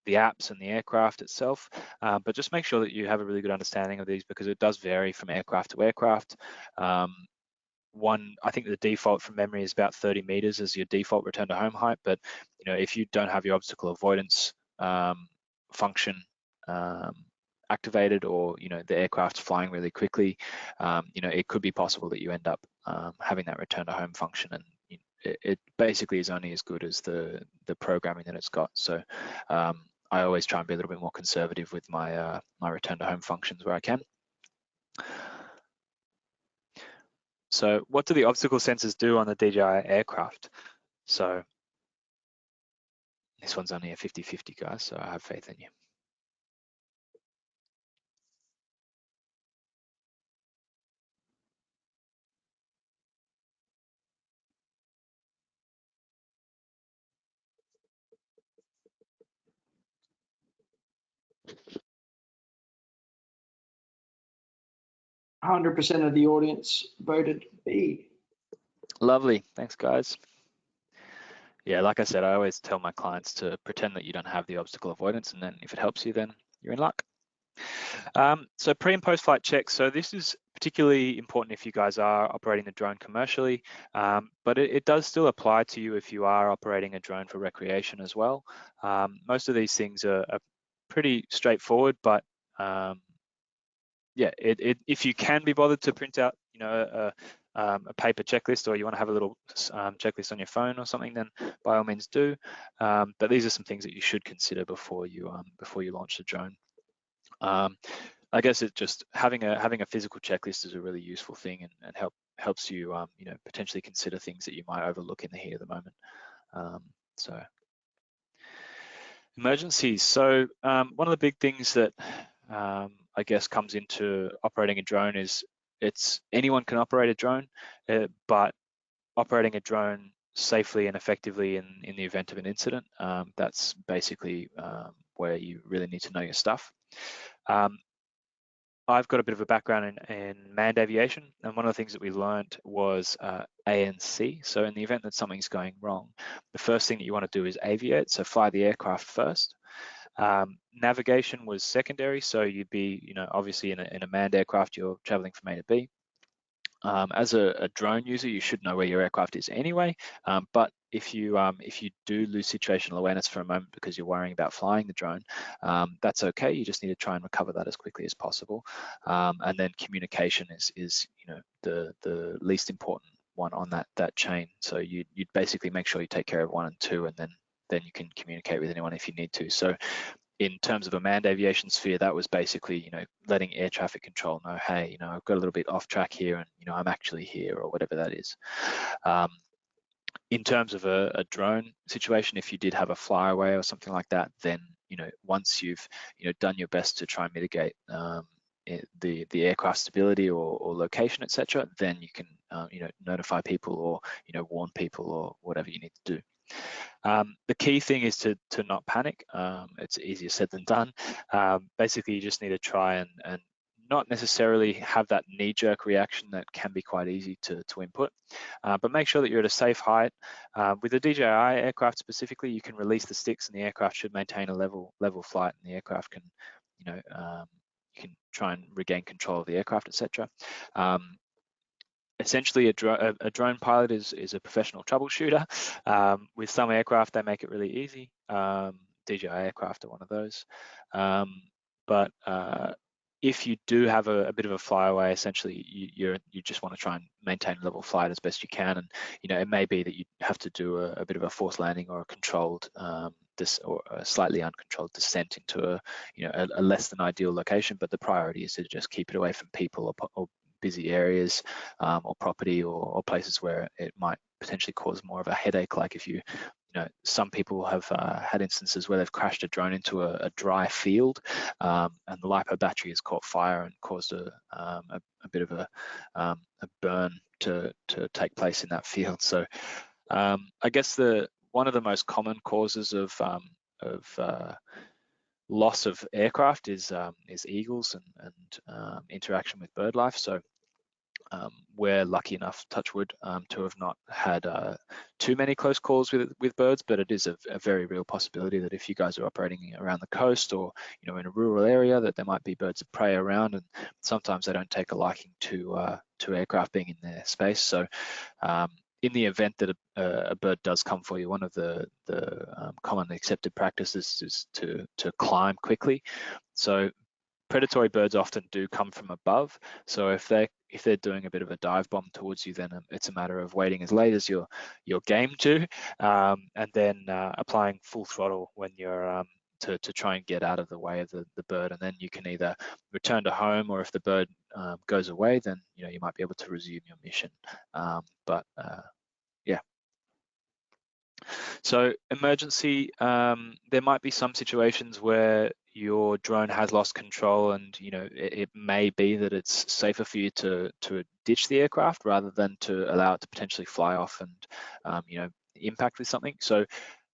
apps and the aircraft itself, but just make sure that you have a really good understanding of these, because it does vary from aircraft to aircraft. I think the default from memory is about 30 meters as your default return to home height, but you know, if you don't have your obstacle avoidance function activated, or you know, the aircraft's flying really quickly, you know, it could be possible that you end up having that return to home function, and it basically is only as good as the programming that it's got. So I always try and be a little bit more conservative with my my return to home functions where I can. So what do the obstacle sensors do on the DJI aircraft? So this one's only a 50-50, guys, so I have faith in you. 100% of the audience voted B. Lovely, thanks guys. Yeah, like I said, I always tell my clients to pretend that you don't have the obstacle avoidance, and then if it helps you, then you're in luck. So pre and post flight checks. So this is particularly important if you guys are operating the drone commercially, but it does still apply to you if you are operating a drone for recreation as well. Most of these things are pretty straightforward, but yeah, if you can be bothered to print out, a paper checklist, or you want to have a little checklist on your phone or something, then by all means do. But these are some things that you should consider before you launch the drone. I guess it just having a physical checklist is a really useful thing, and helps you potentially consider things that you might overlook in the heat of the moment. So emergencies. So one of the big things that I guess comes into operating a drone is anyone can operate a drone, but operating a drone safely and effectively in the event of an incident, that's basically where you really need to know your stuff. I've got a bit of a background in manned aviation, and one of the things that we learned was ANC. So in the event that something's going wrong, the first thing that you want to do is aviate, so fly the aircraft first. Navigation was secondary, so you'd be, obviously in a manned aircraft, you're traveling from A to B. As a drone user, you should know where your aircraft is anyway, but if you do lose situational awareness for a moment because you're worrying about flying the drone, that's okay. You just need to try and recover that as quickly as possible. And then communication is the least important one on that chain. So you'd basically make sure you take care of 1 and 2, and then you can communicate with anyone if you need to. So in terms of a manned aviation sphere, that was basically, letting air traffic control know, hey, I've got a little bit off track here, and I'm actually here, or whatever that is. In terms of a drone situation, if you did have a flyaway or something like that, then once you've done your best to try and mitigate the aircraft stability or location, etc., then you can notify people, or warn people, or whatever you need to do. The key thing is to not panic. It's easier said than done. Basically, you just need to try and not necessarily have that knee-jerk reaction that can be quite easy to input, but make sure that you're at a safe height. With the DJI aircraft specifically, you can release the sticks, and the aircraft should maintain a level flight, and the aircraft can, you can try and regain control of the aircraft, etc. Essentially, a drone pilot is a professional troubleshooter. With some aircraft, they make it really easy. DJI aircraft are one of those. But if you do have a bit of a flyaway, essentially you just want to try and maintain a level flight as best you can, and it may be that you have to do a bit of a forced landing, or a controlled or a slightly uncontrolled descent into a less than ideal location. But the priority is to just keep it away from people or busy areas, or property, or places where it might potentially cause more of a headache. Like if some people have had instances where they've crashed a drone into a dry field, and the LiPo battery has caught fire and caused a bit of a burn to take place in that field. So I guess one of the most common causes of loss of aircraft is eagles and interaction with bird life. So we're lucky enough, touch wood, to have not had too many close calls with birds, but it is a very real possibility that if you guys are operating around the coast, or in a rural area, that there might be birds of prey around, and sometimes they don't take a liking to aircraft being in their space. So in the event that a bird does come for you, one of the commonly accepted practices is to climb quickly. So predatory birds often do come from above. So if they're doing a bit of a dive bomb towards you, then it's a matter of waiting as late as you're game to, and then applying full throttle when you're to try and get out of the way of the bird, and then you can either return to home, or if the bird goes away, then you might be able to resume your mission. Yeah. So emergency, there might be some situations where your drone has lost control, and it may be that it's safer for you to ditch the aircraft rather than to allow it to potentially fly off and impact with something. So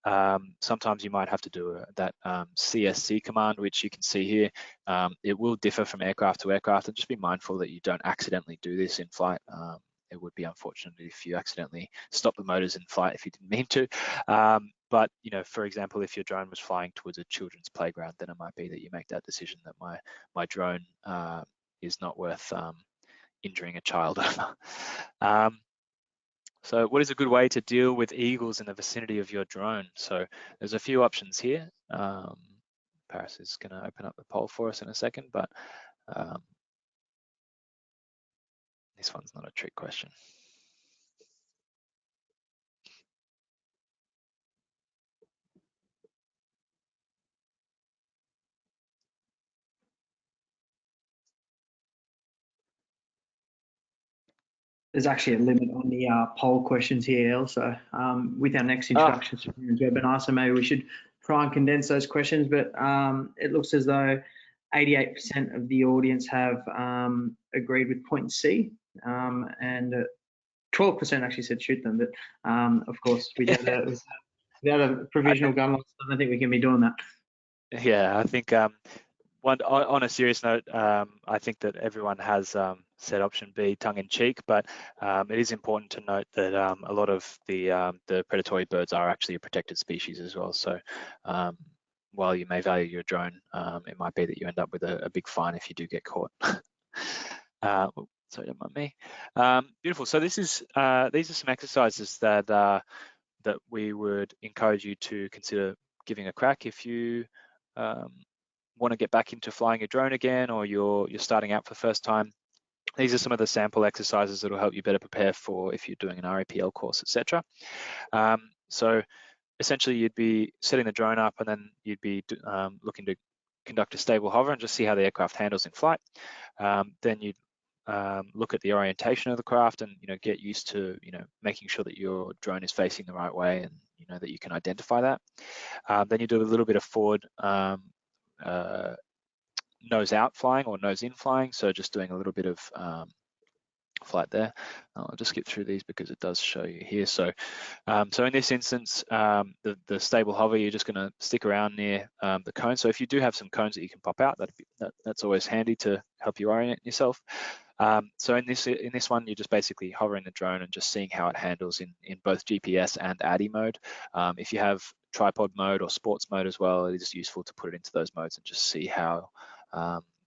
Sometimes you might have to do that CSC command, which you can see here. It will differ from aircraft to aircraft, and just be mindful that you don't accidentally do this in flight. It would be unfortunate if you accidentally stop the motors in flight if you didn't mean to. But for example, if your drone was flying towards a children's playground, then it might be that you make that decision that my drone is not worth injuring a child over. So what is a good way to deal with eagles in the vicinity of your drone? So there's a few options here. Paris is going to open up the poll for us in a second, but this one's not a trick question. There's actually a limit on the poll questions here also with our next introduction webinar, so maybe we should try and condense those questions, but it looks as though 88% of the audience have agreed with point C, and 12% actually said shoot them, but of course without a provisional gun license, I don't think we can be doing that. Yeah, I think on a serious note, I think that everyone has said option B tongue-in-cheek, but it is important to note that a lot of the predatory birds are actually a protected species as well. So while you may value your drone, it might be that you end up with a big fine if you do get caught. Sorry, don't mind me. Beautiful. So these are some exercises that we would encourage you to consider giving a crack if you want to get back into flying a drone again, or you're starting out for the first time. These are some of the sample exercises that will help you better prepare for if you're doing an RAPL course, etc. So essentially, you'd be setting the drone up, and then you'd be looking to conduct a stable hover and just see how the aircraft handles in flight. Then you'd look at the orientation of the craft and get used to making sure that your drone is facing the right way, and that you can identify that. Then you do a little bit of forward nose out flying or nose in flying, so just doing a little bit of flight there. I'll just skip through these because it does show you here. So in this instance, the stable hover, you're just going to stick around near the cone. So if you do have some cones that you can pop out, that's always handy to help you orient yourself. So in this one, you're just basically hovering the drone and just seeing how it handles in both GPS and ADI mode. If you have tripod mode or sports mode as well, it is useful to put it into those modes and just see how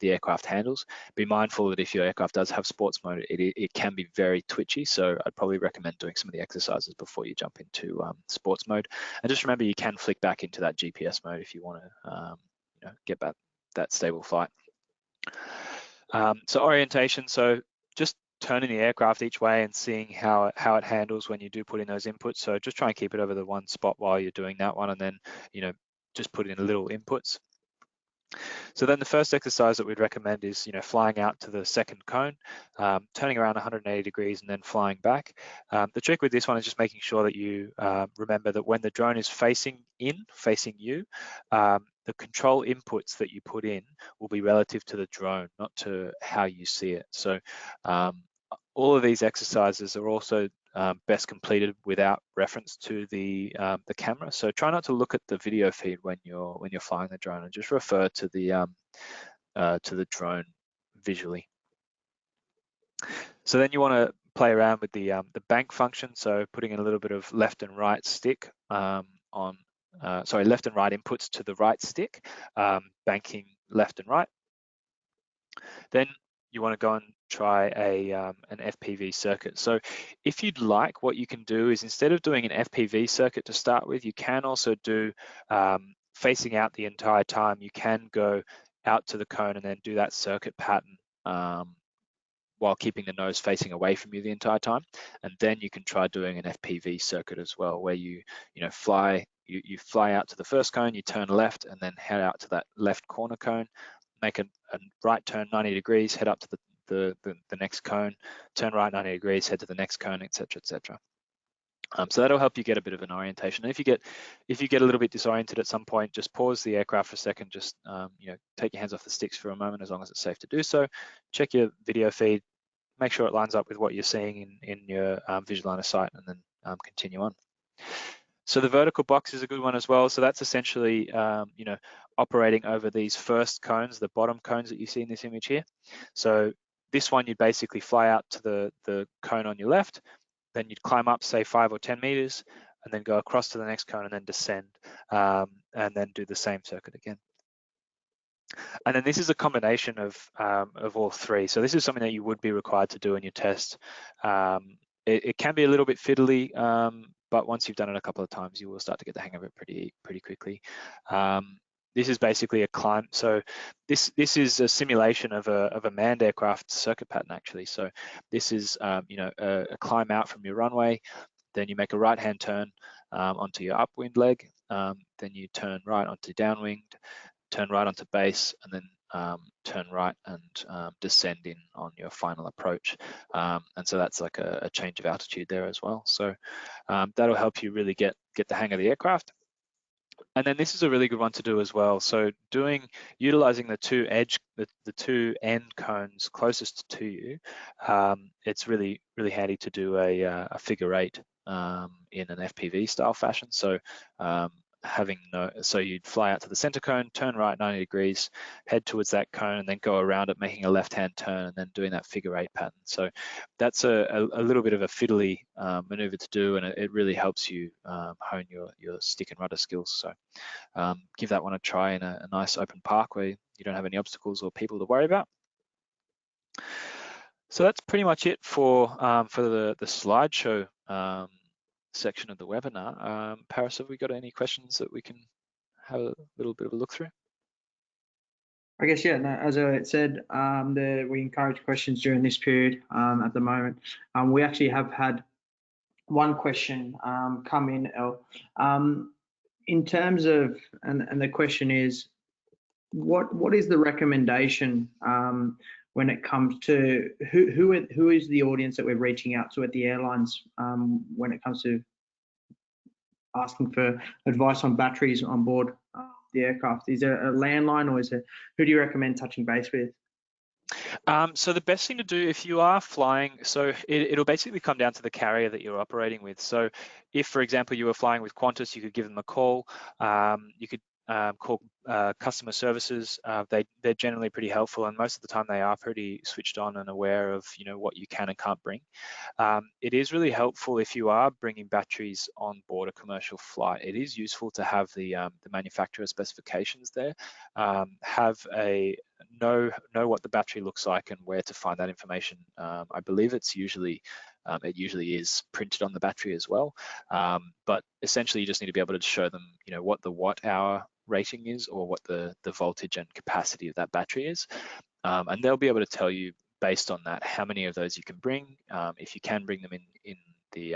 the aircraft handles. Be mindful that if your aircraft does have sports mode, it can be very twitchy, so I'd probably recommend doing some of the exercises before you jump into sports mode. And just remember, you can flick back into that GPS mode if you want to get back that stable flight. So orientation, so just turning the aircraft each way and seeing how it handles when you do put in those inputs. So just try and keep it over the one spot while you're doing that one, and then just put in little inputs. So then the first exercise that we'd recommend is flying out to the second cone, turning around 180 degrees and then flying back. The trick with this one is just making sure that you remember that when the drone is facing you, the control inputs that you put in will be relative to the drone, not to how you see it. So all of these exercises are also best completed without reference to the camera. So try not to look at the video feed when you're flying the drone, and just refer to the drone visually. So then you want to play around with the bank function. So putting in a little bit of left and right stick left and right inputs to the right stick, banking left and right. Then you want to go and try an FPV circuit. So if you'd like, what you can do is, instead of doing an FPV circuit to start with, you can also do facing out the entire time. You can go out to the cone and then do that circuit pattern while keeping the nose facing away from you the entire time. And then you can try doing an FPV circuit as well, where you fly out to the first cone, you turn left, and then head out to that left corner cone, make a right turn 90 degrees, head up to the next cone, turn right 90 degrees, head to the next cone, etc., etc. So that'll help you get a bit of an orientation. And if you get a little bit disoriented at some point, just pause the aircraft for a second. Just take your hands off the sticks for a moment, as long as it's safe to do so. Check your video feed, make sure it lines up with what you're seeing in your visual line of sight, and then continue on. So the vertical box is a good one as well. So that's essentially, you know, operating over these first cones, the bottom cones that you see in this image here. So this one, you'd basically fly out to the cone on your left, then you'd climb up, say 5 or 10 meters, and then go across to the next cone and then descend, and then do the same circuit again. And then this is a combination of all three. So this is something that you would be required to do in your test. It can be a little bit fiddly, but once you've done it a couple of times, you will start to get the hang of it pretty quickly. This is basically a climb. So this is a simulation of a manned aircraft circuit pattern actually. So this is you know, a climb out from your runway, then you make a right-hand turn onto your upwind leg, then you turn right onto downwind, turn right onto base, and then turn right and descend in on your final approach. And so that's like a change of altitude there as well. So that'll help you really get the hang of the aircraft. And then this is a really good one to do as well. So utilizing the two end cones closest to you, it's really handy to do a figure eight in an FPV style fashion. So so you'd fly out to the center cone, turn right 90 degrees, head towards that cone, and then go around it, making a left-hand turn, and then doing that figure eight pattern. So that's a little bit of a fiddly maneuver to do, and it really helps you hone your stick and rudder skills. So give that one a try in a nice open park where you don't have any obstacles or people to worry about. So that's pretty much it for the slideshow section of the webinar. Paris, have we got any questions that we can have a little bit of a look through? I guess, yeah, no, as I said, we encourage questions during this period at the moment. We actually have had one question come in, in terms of, and the question is, what is the recommendation when it comes to who is the audience that we're reaching out to at the airlines when it comes to asking for advice on batteries on board the aircraft? Is there a landline, or who do you recommend touching base with? So the best thing to do if you are flying, so it'll basically come down to the carrier that you're operating with. So if, for example, you were flying with Qantas, you could give them a call. You could call customer services. They're generally pretty helpful, and most of the time they are pretty switched on and aware of, you know, what you can and can't bring. It is really helpful if you are bringing batteries on board a commercial flight. It is useful to have the manufacturer specifications there. Know what the battery looks like and where to find that information. I believe it usually is printed on the battery as well. But essentially, you just need to be able to show them, you know, what the watt-hour rating is, or what the voltage and capacity of that battery is, and they'll be able to tell you based on that how many of those you can bring, if you can bring them in the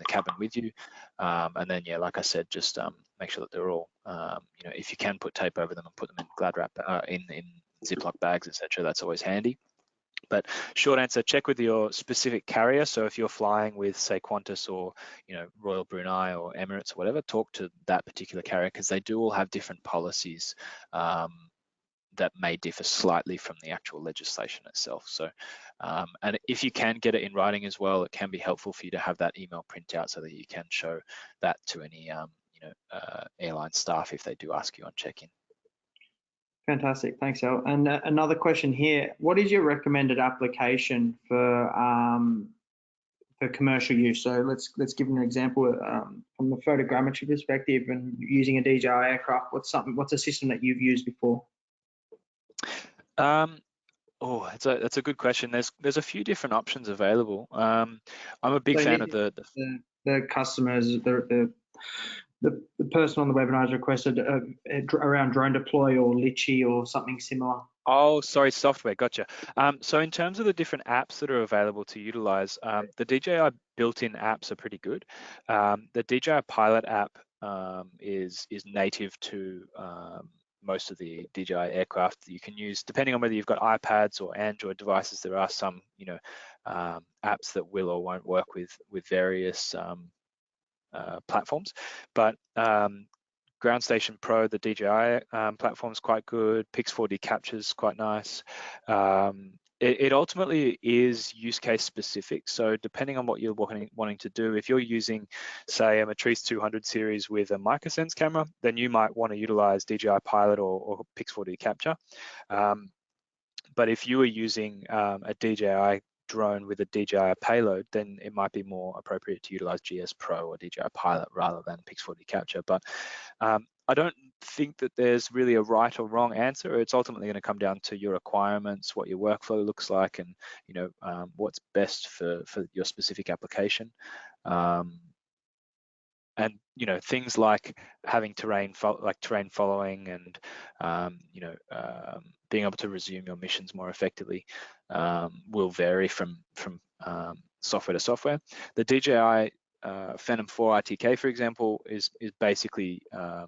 cabin with you, and then, yeah, like I said, just make sure that they're all, you know, if you can put tape over them and put them in Glad wrap, in Ziploc bags, etc. That's always handy. But short answer, check with your specific carrier. So if you're flying with, say, Qantas or, you know, Royal Brunei or Emirates or whatever, talk to that particular carrier, because they do all have different policies that may differ slightly from the actual legislation itself. So, and if you can get it in writing as well, it can be helpful for you to have that email printout so that you can show that to any, you know, airline staff if they do ask you on check-in. Fantastic, thanks, El. And another question here: what is your recommended application for commercial use? So let's give an example from a photogrammetry perspective, and using a DJI aircraft. What's a system that you've used before? That's a good question. There's a few different options available. I'm a big fan of the customers, the person on the webinar has requested around Drone Deploy or Litchi or something similar. Oh, sorry, software, gotcha. So in terms of the different apps that are available to utilize, the DJI built-in apps are pretty good. The DJI Pilot app is native to most of the DJI aircraft that you can use. Depending on whether you've got iPads or Android devices, there are some, you know, apps that will or won't work with various platforms. But Ground Station Pro, the DJI platform is quite good. Pix4D Capture is quite nice. It ultimately is use case specific. So depending on what you're wanting to do, if you're using, say, a Mitri 200 series with a microsense camera, then you might want to utilize DJI Pilot or Pix4D Capture. But if you were using a DJI drone with a DJI payload, then it might be more appropriate to utilize GS Pro or DJI Pilot rather than Pix4D Capture. But I don't think that there's really a right or wrong answer. It's ultimately going to come down to your requirements, what your workflow looks like, and what's best for your specific application. And things like having terrain following and being able to resume your missions more effectively will vary from software to software. The DJI Phantom 4 RTK, for example, is basically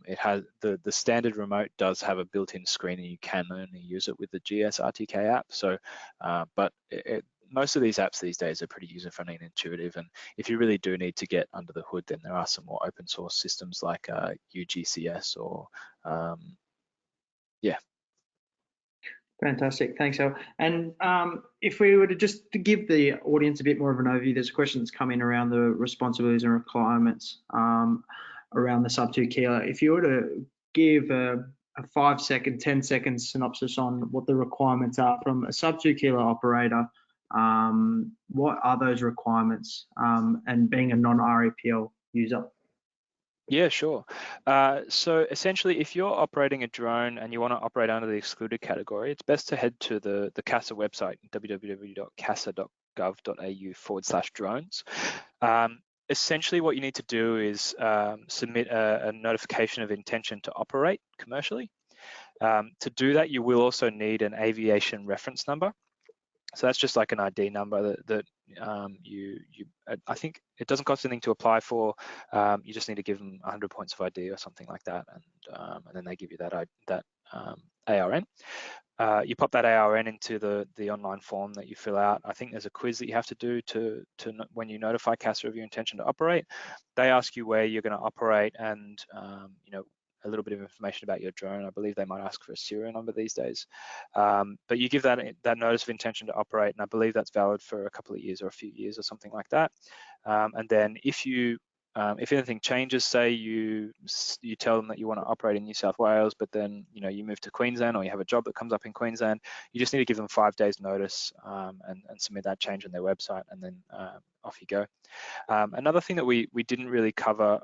it has the standard remote does have a built-in screen, and you can only use it with the GS RTK app. So, but most of these apps these days are pretty user-friendly and intuitive. And if you really do need to get under the hood, then there are some more open source systems like UGCS or yeah. Fantastic, thanks, El. And if we were to just to give the audience a bit more of an overview, there's a question that's come in around the responsibilities and requirements around the sub 2 kilo. If you were to give a 5-second, 10-second synopsis on what the requirements are from a sub 2 kilo operator, what are those requirements, and being a non-REPL user? Yeah, sure. So essentially, if you're operating a drone and you want to operate under the excluded category, it's best to head to the CASA website, www.casa.gov.au/drones. Essentially, what you need to do is submit a notification of intention to operate commercially. To do that, you will also need an aviation reference number. So that's just like an ID number that I think it doesn't cost anything to apply for. You just need to give them 100 points of ID or something like that, and then they give you that ARN. You pop that ARN into the online form that you fill out. I think there's a quiz that you have to do to when you notify CASA of your intention to operate. They ask you where you're going to operate and a little bit of information about your drone. I believe they might ask for a serial number these days. But you give that notice of intention to operate, and I believe that's valid for a couple of years or a few years or something like that. And then if anything changes, say you tell them that you want to operate in New South Wales, but then you move to Queensland, or you have a job that comes up in Queensland, you just need to give them 5 days notice and submit that change on their website, and then off you go. Another thing that we didn't really cover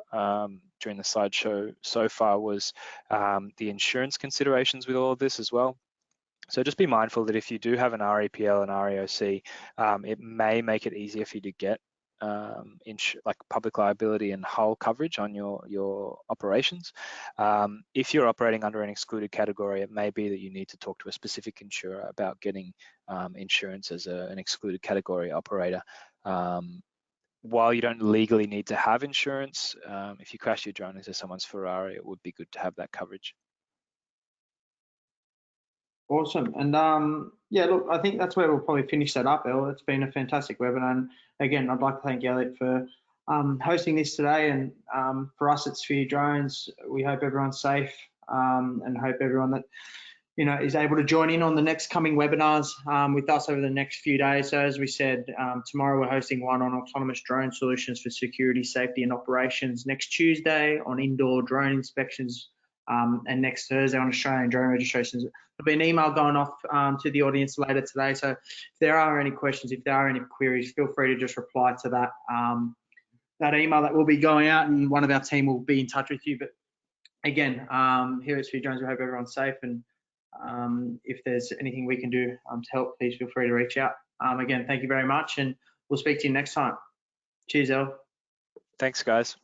during the slideshow so far was the insurance considerations with all of this as well. So just be mindful that if you do have an REPL and REOC, it may make it easier for you to get like public liability and hull coverage on your operations. If you're operating under an excluded category, it may be that you need to talk to a specific insurer about getting insurance as an excluded category operator. While you don't legally need to have insurance, if you crash your drone into someone's Ferrari, it would be good to have that coverage. Awesome. And yeah, look, I think that's where we'll probably finish that up, El. It's been a fantastic webinar. And again, I'd like to thank Elliot for hosting this today. And for us at Sphere Drones, we hope everyone's safe and hope everyone that is able to join in on the next coming webinars with us over the next few days. So as we said, tomorrow we're hosting one on autonomous drone solutions for security, safety and operations. Next Tuesday on indoor drone inspections, and next Thursday on Australian drone registrations. There'll be an email going off to the audience later today. So if there are any questions, if there are any queries, feel free to just reply to that email that will be going out, and one of our team will be in touch with you. But again, here at Sphere Drones, we hope everyone's safe, and if there's anything we can do to help, please feel free to reach out. Again, thank you very much, and we'll speak to you next time. Cheers, El. Thanks, guys.